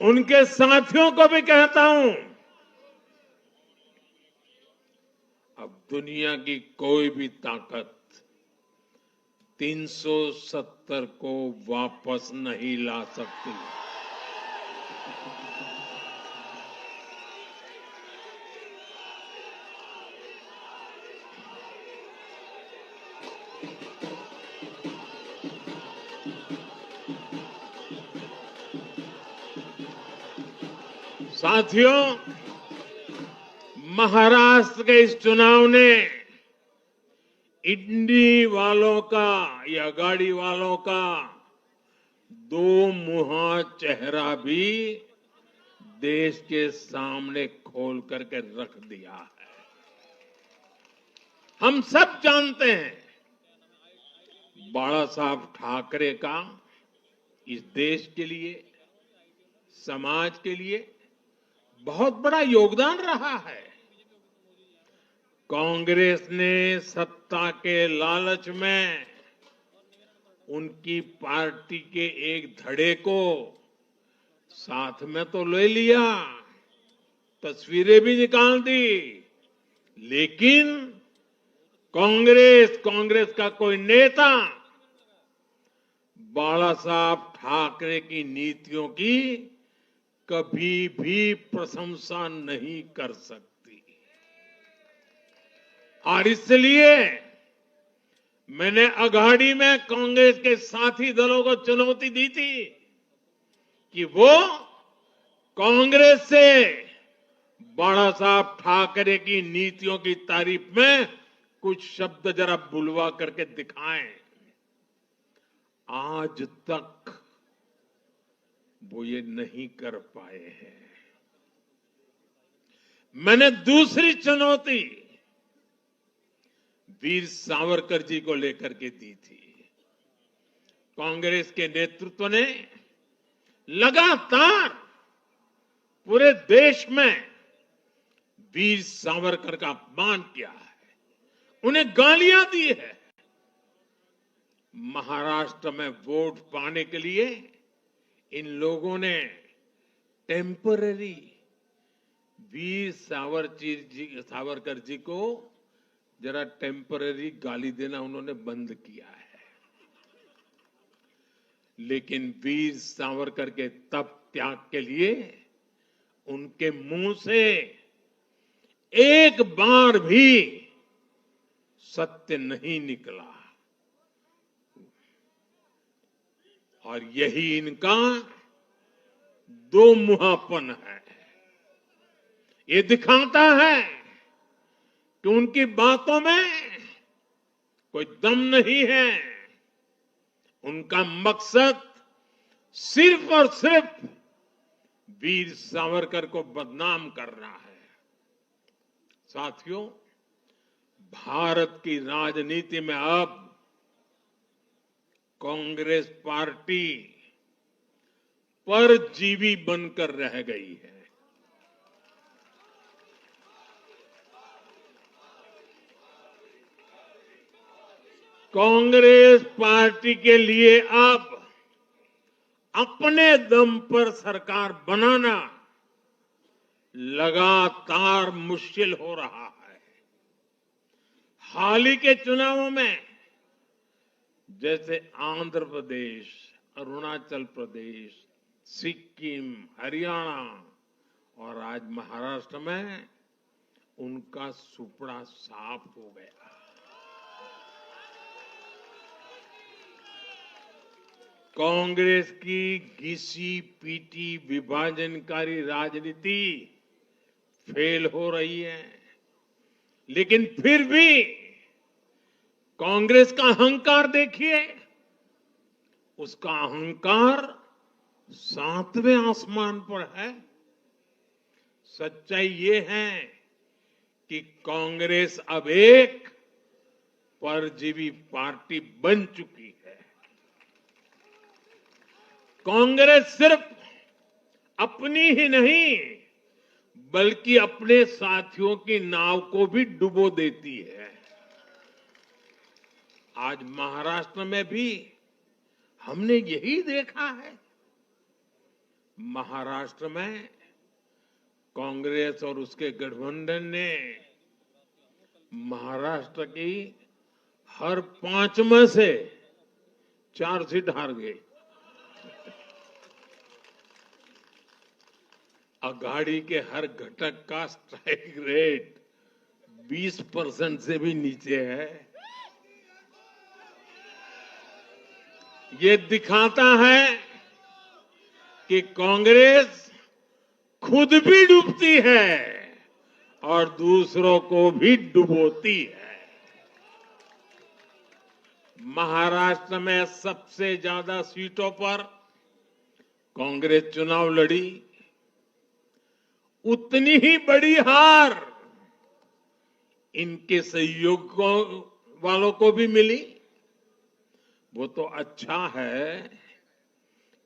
उनके साथियों को भी कहता हूं, अब दुनिया की कोई भी ताकत 370 को वापस नहीं ला सकती। साथियों, महाराष्ट्र के इस चुनाव ने इंडी वालों का या गाड़ी वालों का दो मुहा चेहरा भी देश के सामने खोल करके रख दिया है। हम सब जानते हैं, बाला साहब ठाकरे का इस देश के लिए, समाज के लिए बहुत बड़ा योगदान रहा है। कांग्रेस ने सत्ता के लालच में उनकी पार्टी के एक धड़े को साथ में तो ले लिया, तस्वीरें भी निकाल दी, लेकिन कांग्रेस का कोई नेता बाला साहब ठाकरे की नीतियों की कभी भी प्रशंसा नहीं कर सकती। और इसलिए मैंने अघाड़ी में कांग्रेस के साथी दलों को चुनौती दी थी कि वो कांग्रेस से बाला साहब ठाकरे की नीतियों की तारीफ में कुछ शब्द जरा बुलवा करके दिखाएं। आज तक वो ये नहीं कर पाए हैं। मैंने दूसरी चुनौती वीर सावरकर जी को लेकर के दी थी। कांग्रेस के नेतृत्व ने लगातार पूरे देश में वीर सावरकर का अपमान किया है, उन्हें गालियां दी है। महाराष्ट्र में वोट पाने के लिए इन लोगों ने टेम्पररी वीर सावरकर जी को जरा टेम्पररी गाली देना उन्होंने बंद किया है। लेकिन वीर सावरकर के तप त्याग के लिए उनके मुंह से एक बार भी सत्य नहीं निकला, और यही इनका दो मुहापन है। ये दिखाता है कि उनकी बातों में कोई दम नहीं है। उनका मकसद सिर्फ और सिर्फ वीर सावरकर को बदनाम करना है। साथियों, भारत की राजनीति में अब कांग्रेस पार्टी परजीवी बनकर रह गई है। कांग्रेस पार्टी के लिए अब अपने दम पर सरकार बनाना लगातार मुश्किल हो रहा है। हाल ही के चुनावों में जैसे आंध्र प्रदेश, अरुणाचल प्रदेश, सिक्किम, हरियाणा और आज महाराष्ट्र में उनका सुपड़ा साफ हो गया। कांग्रेस की घिसी पीटी विभाजनकारी राजनीति फेल हो रही है, लेकिन फिर भी कांग्रेस का अहंकार देखिए। उसका अहंकार 7वें आसमान पर है। सच्चाई ये है कि कांग्रेस अब एक परजीवी पार्टी बन चुकी है। कांग्रेस सिर्फ अपनी ही नहीं बल्कि अपने साथियों की नाव को भी डुबो देती है। आज महाराष्ट्र में भी हमने यही देखा है। महाराष्ट्र में कांग्रेस और उसके गठबंधन ने महाराष्ट्र की हर 5 में से 4 सीट हार गए। अघाड़ी के हर घटक का स्ट्राइक रेट 20% से भी नीचे है। ये दिखाता है कि कांग्रेस खुद भी डूबती है और दूसरों को भी डुबोती है। महाराष्ट्र में सबसे ज्यादा सीटों पर कांग्रेस चुनाव लड़ी, उतनी ही बड़ी हार इनके सहयोगियों वालों को भी मिली। वो तो अच्छा है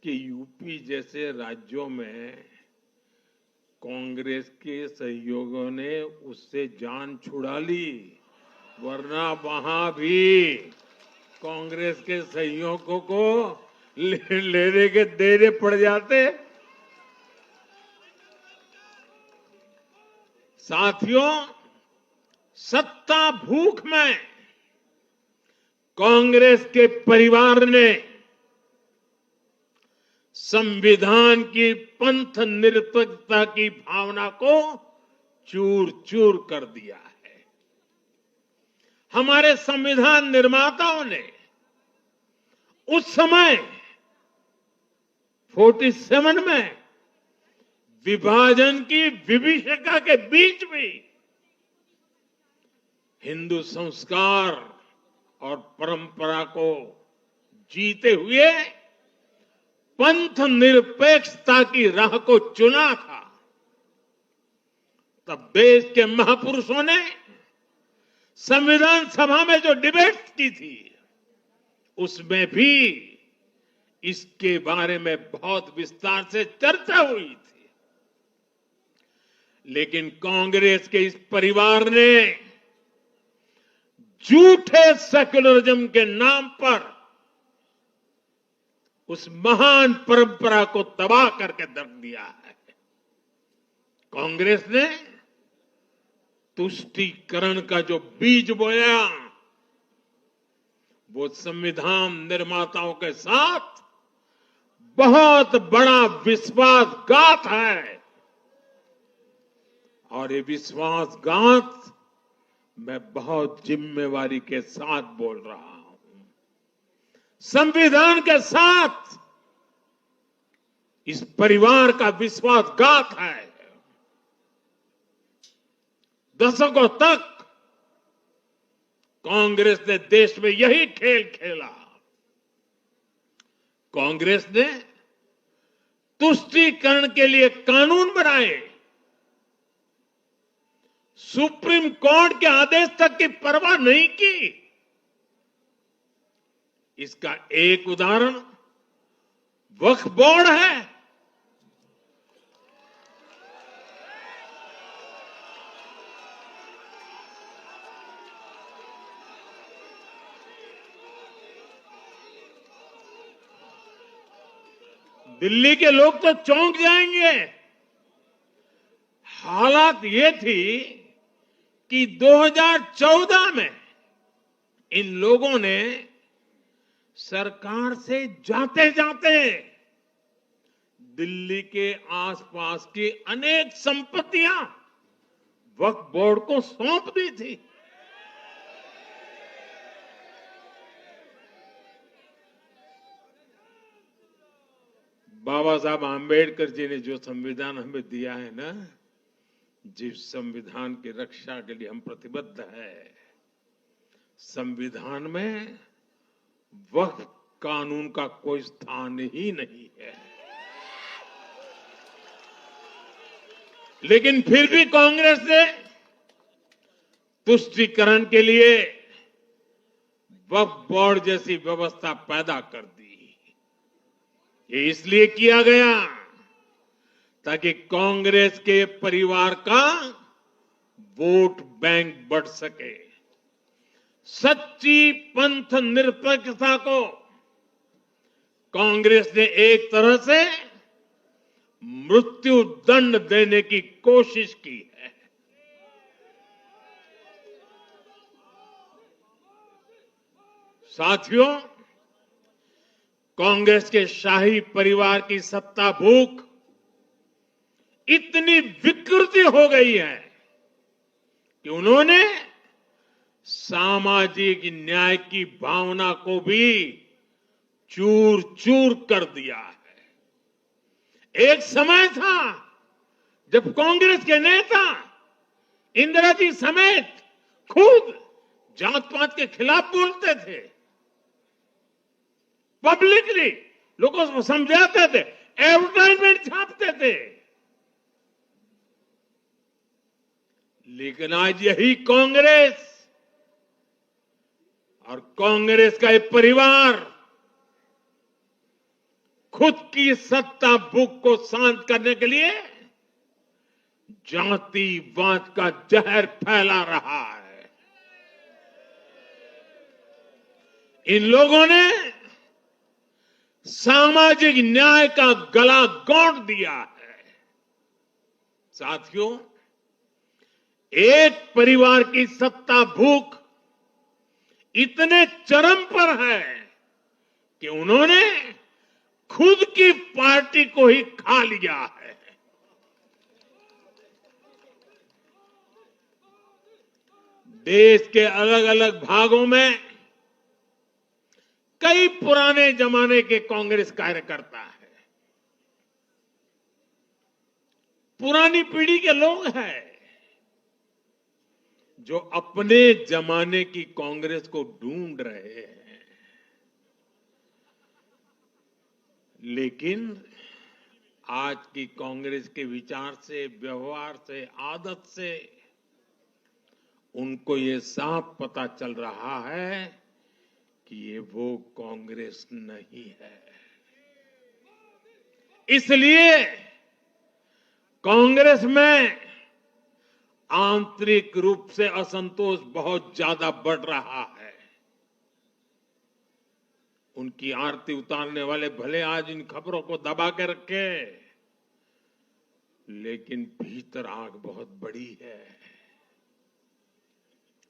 कि यूपी जैसे राज्यों में कांग्रेस के सहयोगियों ने उससे जान छुड़ा ली, वरना वहां भी कांग्रेस के सहयोगियों को लेने के देने पड़ जाते। साथियों, सत्ता भूख में कांग्रेस के परिवार ने संविधान की पंथ निरपेक्षता की भावना को चूर चूर कर दिया है। हमारे संविधान निर्माताओं ने उस समय 47 में विभाजन की विभीषिका के बीच भी हिंदू संस्कार और परंपरा को जीते हुए पंथ निरपेक्षता की राह को चुना था, तब देश के महापुरुषों ने संविधान सभा में जो डिबेट की थी, उसमें भी इसके बारे में बहुत विस्तार से चर्चा हुई थी। लेकिन कांग्रेस के इस परिवार ने झूठे सेक्युलरिज्म के नाम पर उस महान परंपरा को तबाह करके रख दिया है। कांग्रेस ने तुष्टीकरण का जो बीज बोया, वो संविधान निर्माताओं के साथ बहुत बड़ा विश्वासघात है। और ये विश्वासघात मैं बहुत जिम्मेवारी के साथ बोल रहा हूं। संविधान के साथ इस परिवार का विश्वासघात है। दशकों तक कांग्रेस ने देश में यही खेल खेला। कांग्रेस ने तुष्टीकरण के लिए कानून बनाए, सुप्रीम कोर्ट के आदेश तक की परवाह नहीं की। इसका एक उदाहरण वक्फ बोर्ड है। दिल्ली के लोग तो चौंक जाएंगे। हालात ये थी कि 2014 में इन लोगों ने सरकार से जाते जाते दिल्ली के आसपास की अनेक संपत्तियां वक्फ बोर्ड को सौंप दी थी। बाबा साहब आंबेडकर जी ने जो संविधान हमें दिया है ना, जिस संविधान की रक्षा के लिए हम प्रतिबद्ध है, संविधान में वक्फ कानून का कोई स्थान ही नहीं है। लेकिन फिर भी कांग्रेस ने तुष्टीकरण के लिए वक्फ बोर्ड जैसी व्यवस्था पैदा कर दी। ये इसलिए किया गया ताकि कांग्रेस के परिवार का वोट बैंक बढ़ सके। सच्ची पंथ निरपेक्षता को कांग्रेस ने एक तरह से मृत्यु दंड देने की कोशिश की है। साथियों, कांग्रेस के शाही परिवार की सत्ता भूख इतनी विकृति हो गई है कि उन्होंने सामाजिक न्याय की भावना को भी चूर चूर कर दिया है। एक समय था जब कांग्रेस के नेता इंदिरा जी समेत खुद जात पात के खिलाफ बोलते थे, पब्लिकली लोगों को समझाते थे, एडवर्टाइजमेंट छापते थे। लेकिन आज यही कांग्रेस और कांग्रेस का एक परिवार खुद की सत्ता भूख को शांत करने के लिए जातिवाद का जहर फैला रहा है। इन लोगों ने सामाजिक न्याय का गला घोंट दिया है। साथियों, एक परिवार की सत्ता भूख इतने चरम पर है कि उन्होंने खुद की पार्टी को ही खा लिया है। देश के अलग अलग भागों में कई पुराने जमाने के कांग्रेस कार्यकर्ता है, पुरानी पीढ़ी के लोग हैं जो अपने जमाने की कांग्रेस को ढूंढ रहे हैं। लेकिन आज की कांग्रेस के विचार से, व्यवहार से, आदत से उनको ये साफ पता चल रहा है कि ये वो कांग्रेस नहीं है। इसलिए कांग्रेस में आंतरिक रूप से असंतोष बहुत ज्यादा बढ़ रहा है। उनकी आरती उतारने वाले भले आज इन खबरों को दबा के रखे, लेकिन भीतर आग बहुत बड़ी है।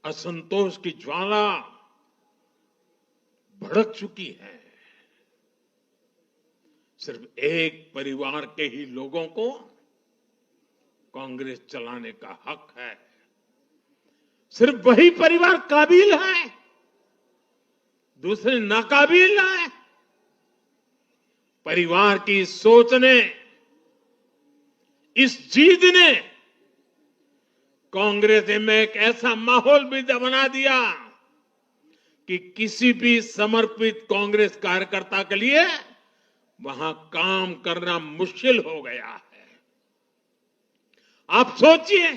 असंतोष की ज्वाला भड़क चुकी है। सिर्फ एक परिवार के ही लोगों को कांग्रेस चलाने का हक है। सिर्फ वही परिवार काबिल है, दूसरे नाकाबिल हैं। परिवार की इस सोच ने, इस जिद ने कांग्रेस में एक ऐसा माहौल भी बना दिया कि किसी भी समर्पित कांग्रेस कार्यकर्ता के लिए वहां काम करना मुश्किल हो गया है। आप सोचिए,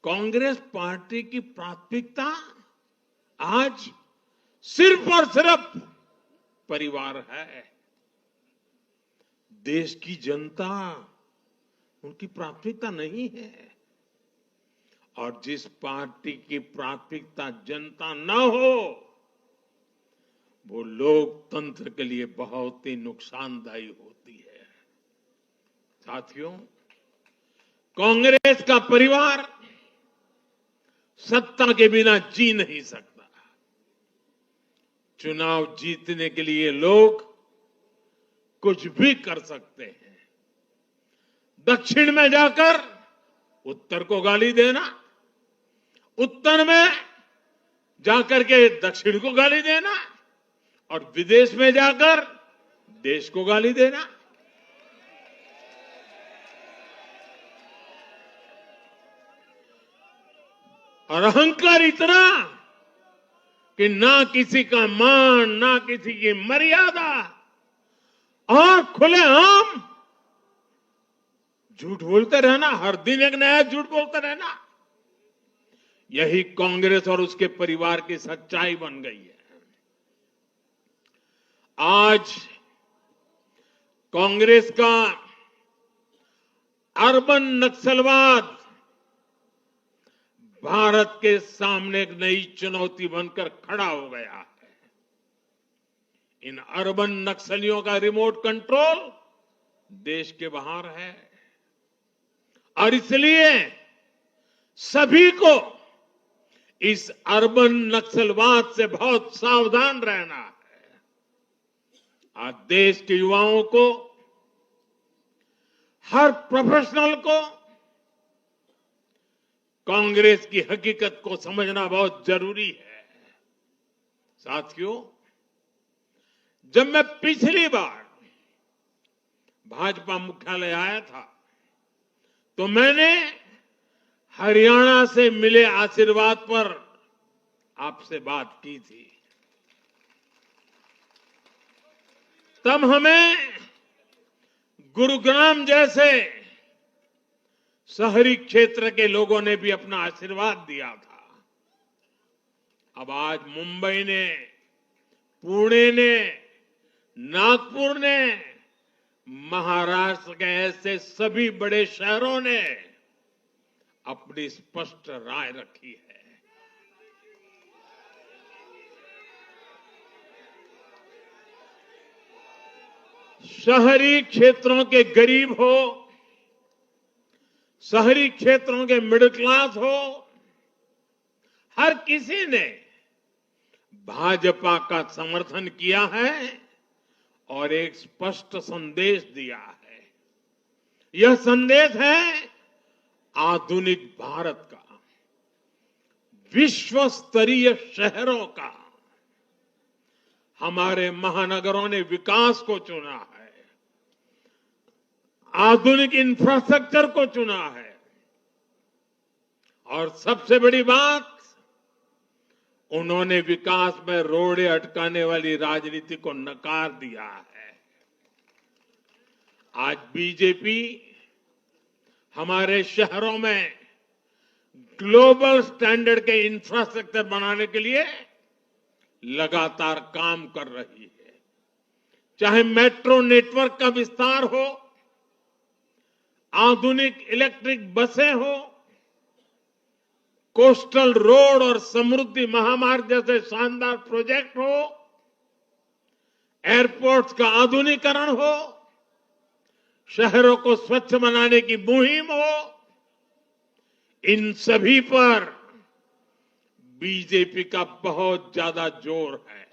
कांग्रेस पार्टी की प्राथमिकता आज सिर्फ और सिर्फ परिवार है। देश की जनता उनकी प्राथमिकता नहीं है। और जिस पार्टी की प्राथमिकता जनता न हो, वो लोकतंत्र के लिए बहुत ही नुकसानदायी होती है। साथियों, कांग्रेस का परिवार सत्ता के बिना जी नहीं सकता। चुनाव जीतने के लिए लोग कुछ भी कर सकते हैं। दक्षिण में जाकर उत्तर को गाली देना, उत्तर में जाकर के दक्षिण को गाली देना, और विदेश में जाकर देश को गाली देना। और अहंकार इतना कि ना किसी का मान, ना किसी की मर्यादा, और खुलेआम झूठ बोलते रहना, हर दिन एक नया झूठ बोलते रहना। यही कांग्रेस और उसके परिवार की सच्चाई बन गई है। आज कांग्रेस का अर्बन नक्सलवाद भारत के सामने एक नई चुनौती बनकर खड़ा हो गया है। इन अर्बन नक्सलियों का रिमोट कंट्रोल देश के बाहर है, और इसलिए सभी को इस अर्बन नक्सलवाद से बहुत सावधान रहना है। आज देश के युवाओं को, हर प्रोफेशनल को कांग्रेस की हकीकत को समझना बहुत जरूरी है। साथियों, जब मैं पिछली बार भाजपा मुख्यालय आया था, तो मैंने हरियाणा से मिले आशीर्वाद पर आपसे बात की थी। तब हमें गुरुग्राम जैसे शहरी क्षेत्र के लोगों ने भी अपना आशीर्वाद दिया था। अब आज मुंबई ने, पुणे ने, नागपुर ने, महाराष्ट्र के ऐसे सभी बड़े शहरों ने अपनी स्पष्ट राय रखी है। शहरी क्षेत्रों के गरीब हो, शहरी क्षेत्रों के मिडिल क्लास हो, हर किसी ने भाजपा का समर्थन किया है और एक स्पष्ट संदेश दिया है। यह संदेश है आधुनिक भारत का, विश्व स्तरीय शहरों का। हमारे महानगरों ने विकास को चुना है, आधुनिक इंफ्रास्ट्रक्चर को चुना है, और सबसे बड़ी बात, उन्होंने विकास में रोड़े अटकाने वाली राजनीति को नकार दिया है। आज बीजेपी हमारे शहरों में ग्लोबल स्टैंडर्ड के इंफ्रास्ट्रक्चर बनाने के लिए लगातार काम कर रही है। चाहे मेट्रो नेटवर्क का विस्तार हो, आधुनिक इलेक्ट्रिक बसें हो, कोस्टल रोड और समृद्धि महामार्ग जैसे शानदार प्रोजेक्ट हो, एयरपोर्ट्स का आधुनिकीकरण हो, शहरों को स्वच्छ बनाने की मुहिम हो, इन सभी पर बीजेपी का बहुत ज्यादा जोर है।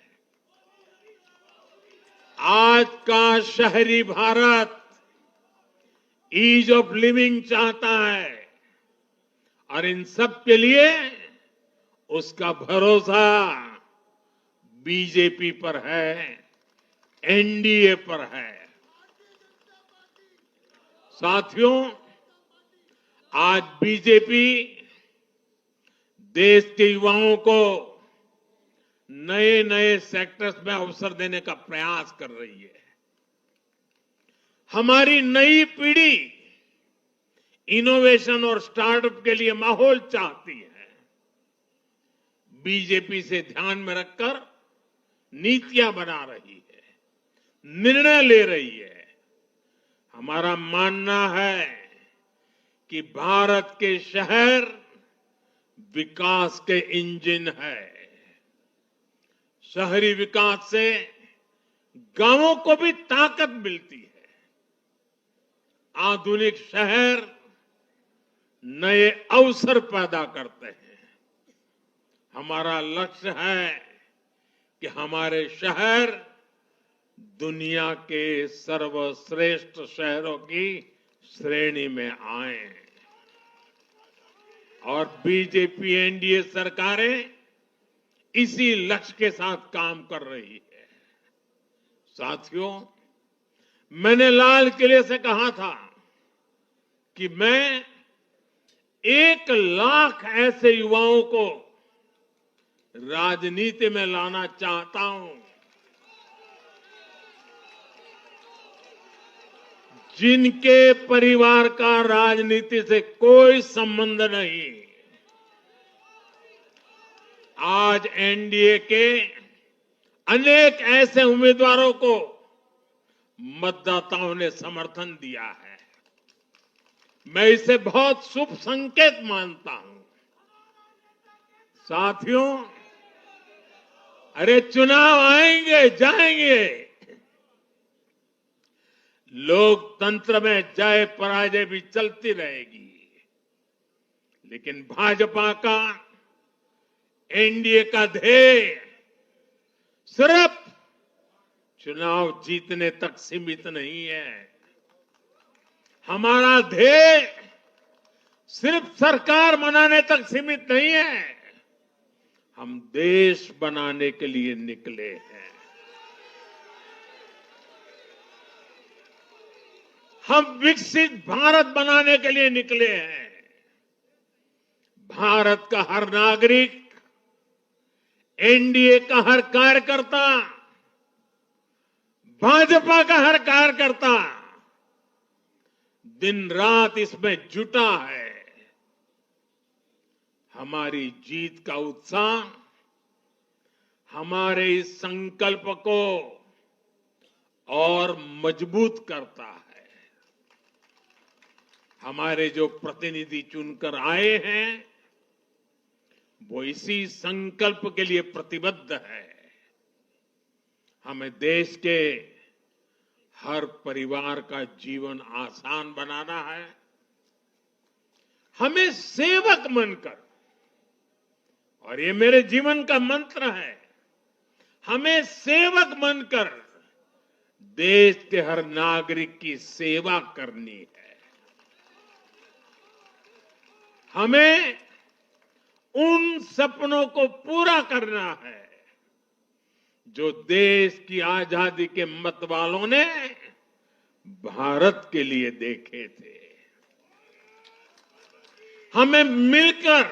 आज का शहरी भारत ईज ऑफ लिविंग चाहता है और इन सब के लिए उसका भरोसा बीजेपी पर है, एनडीए पर है। साथियों, आज बीजेपी देश के युवाओं को नए नए सेक्टर्स में अवसर देने का प्रयास कर रही है। हमारी नई पीढ़ी इनोवेशन और स्टार्टअप के लिए माहौल चाहती है। बीजेपी से ध्यान में रखकर नीतियां बना रही है, निर्णय ले रही है। हमारा मानना है कि भारत के शहर विकास के इंजन है। शहरी विकास से गांवों को भी ताकत मिलती है। आधुनिक शहर नए अवसर पैदा करते हैं। हमारा लक्ष्य है कि हमारे शहर दुनिया के सर्वश्रेष्ठ शहरों की श्रेणी में आए और बीजेपी एनडीए सरकारें इसी लक्ष्य के साथ काम कर रही है। साथियों, मैंने लाल किले से कहा था कि मैं 1 लाख ऐसे युवाओं को राजनीति में लाना चाहता हूं जिनके परिवार का राजनीति से कोई संबंध नहीं। आज एनडीए के अनेक ऐसे उम्मीदवारों को मतदाताओं ने समर्थन दिया है। मैं इसे बहुत शुभ संकेत मानता हूं। साथियों, अरे चुनाव आएंगे जाएंगे, लोकतंत्र में जय पराजय भी चलती रहेगी, लेकिन भाजपा का एनडीए का ध्येय सिर्फ चुनाव जीतने तक सीमित नहीं है। हमारा ध्येय सिर्फ सरकार बनाने तक सीमित नहीं है। हम देश बनाने के लिए निकले हैं। हम विकसित भारत बनाने के लिए निकले हैं। भारत का हर नागरिक, एनडीए का हर कार्यकर्ता, भाजपा का हर कार्यकर्ता दिन रात इसमें जुटा है। हमारी जीत का उत्साह हमारे इस संकल्प को और मजबूत करता है। हमारे जो प्रतिनिधि चुनकर आए हैं वो इसी संकल्प के लिए प्रतिबद्ध है। हमें देश के हर परिवार का जीवन आसान बनाना है। हमें सेवक बनकर, और ये मेरे जीवन का मंत्र है, हमें सेवक बनकर देश के हर नागरिक की सेवा करनी है। हमें उन सपनों को पूरा करना है जो देश की आजादी के मत वालों ने भारत के लिए देखे थे। हमें मिलकर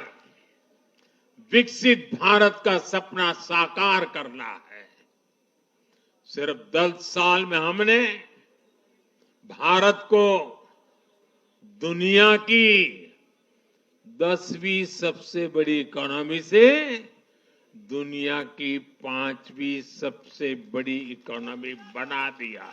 विकसित भारत का सपना साकार करना है। सिर्फ 10 साल में हमने भारत को दुनिया की 10वीं सबसे बड़ी इकोनॉमी से दुनिया की 5वीं सबसे बड़ी इकोनॉमी बना दिया।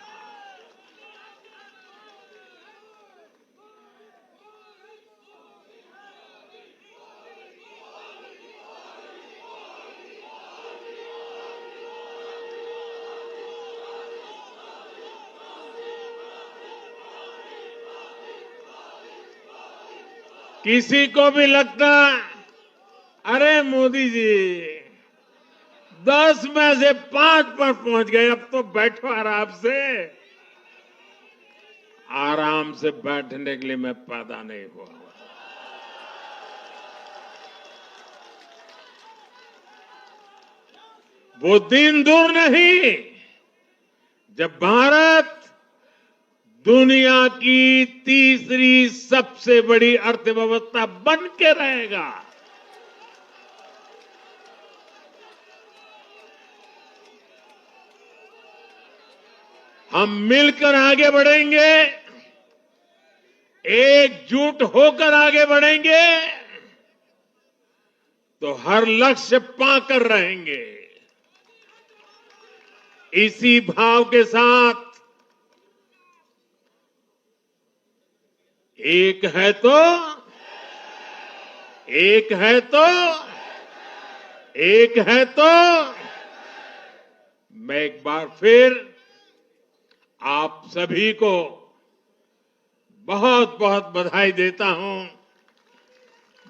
किसी को भी लगता अरे मोदी जी 10 में से 5 पर पहुंच गए, अब तो बैठो आराम से। आराम से बैठने के लिए मैं पैदा नहीं हुआ। वो दिन दूर नहीं जब भारत दुनिया की तीसरी सबसे बड़ी अर्थव्यवस्था बन के रहेगा। हम मिलकर आगे बढ़ेंगे, एकजुट होकर आगे बढ़ेंगे तो हर लक्ष्य पाकर रहेंगे। इसी भाव के साथ एक है तो मैं एक बार फिर आप सभी को बहुत बहुत बधाई देता हूं,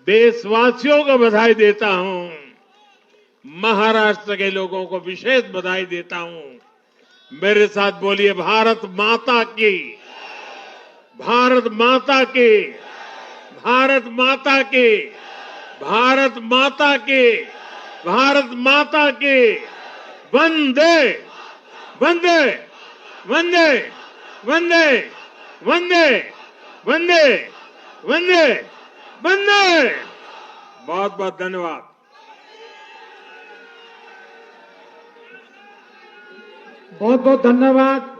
देशवासियों को बधाई देता हूं, महाराष्ट्र के लोगों को विशेष बधाई देता हूं। मेरे साथ बोलिए भारत माता की, भारत माता की, भारत माता की, भारत माता की, भारत माता की। वंदे वंदे वंदे वंदे वंदे वंदे वंदे वंदे। बहुत बहुत धन्यवाद। बहुत बहुत धन्यवाद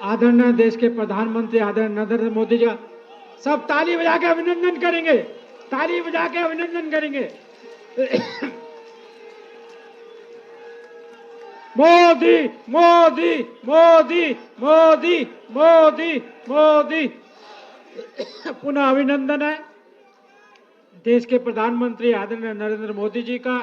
आदरणीय देश के प्रधानमंत्री आदरणीय नरेंद्र मोदी जी का। सब ताली बजा के अभिनंदन करेंगे, ताली बजा के अभिनंदन करेंगे। मोदी मोदी मोदी मोदी मोदी मोदी। पुनः अभिनंदन है देश के प्रधानमंत्री आदरणीय नरेंद्र मोदी जी का।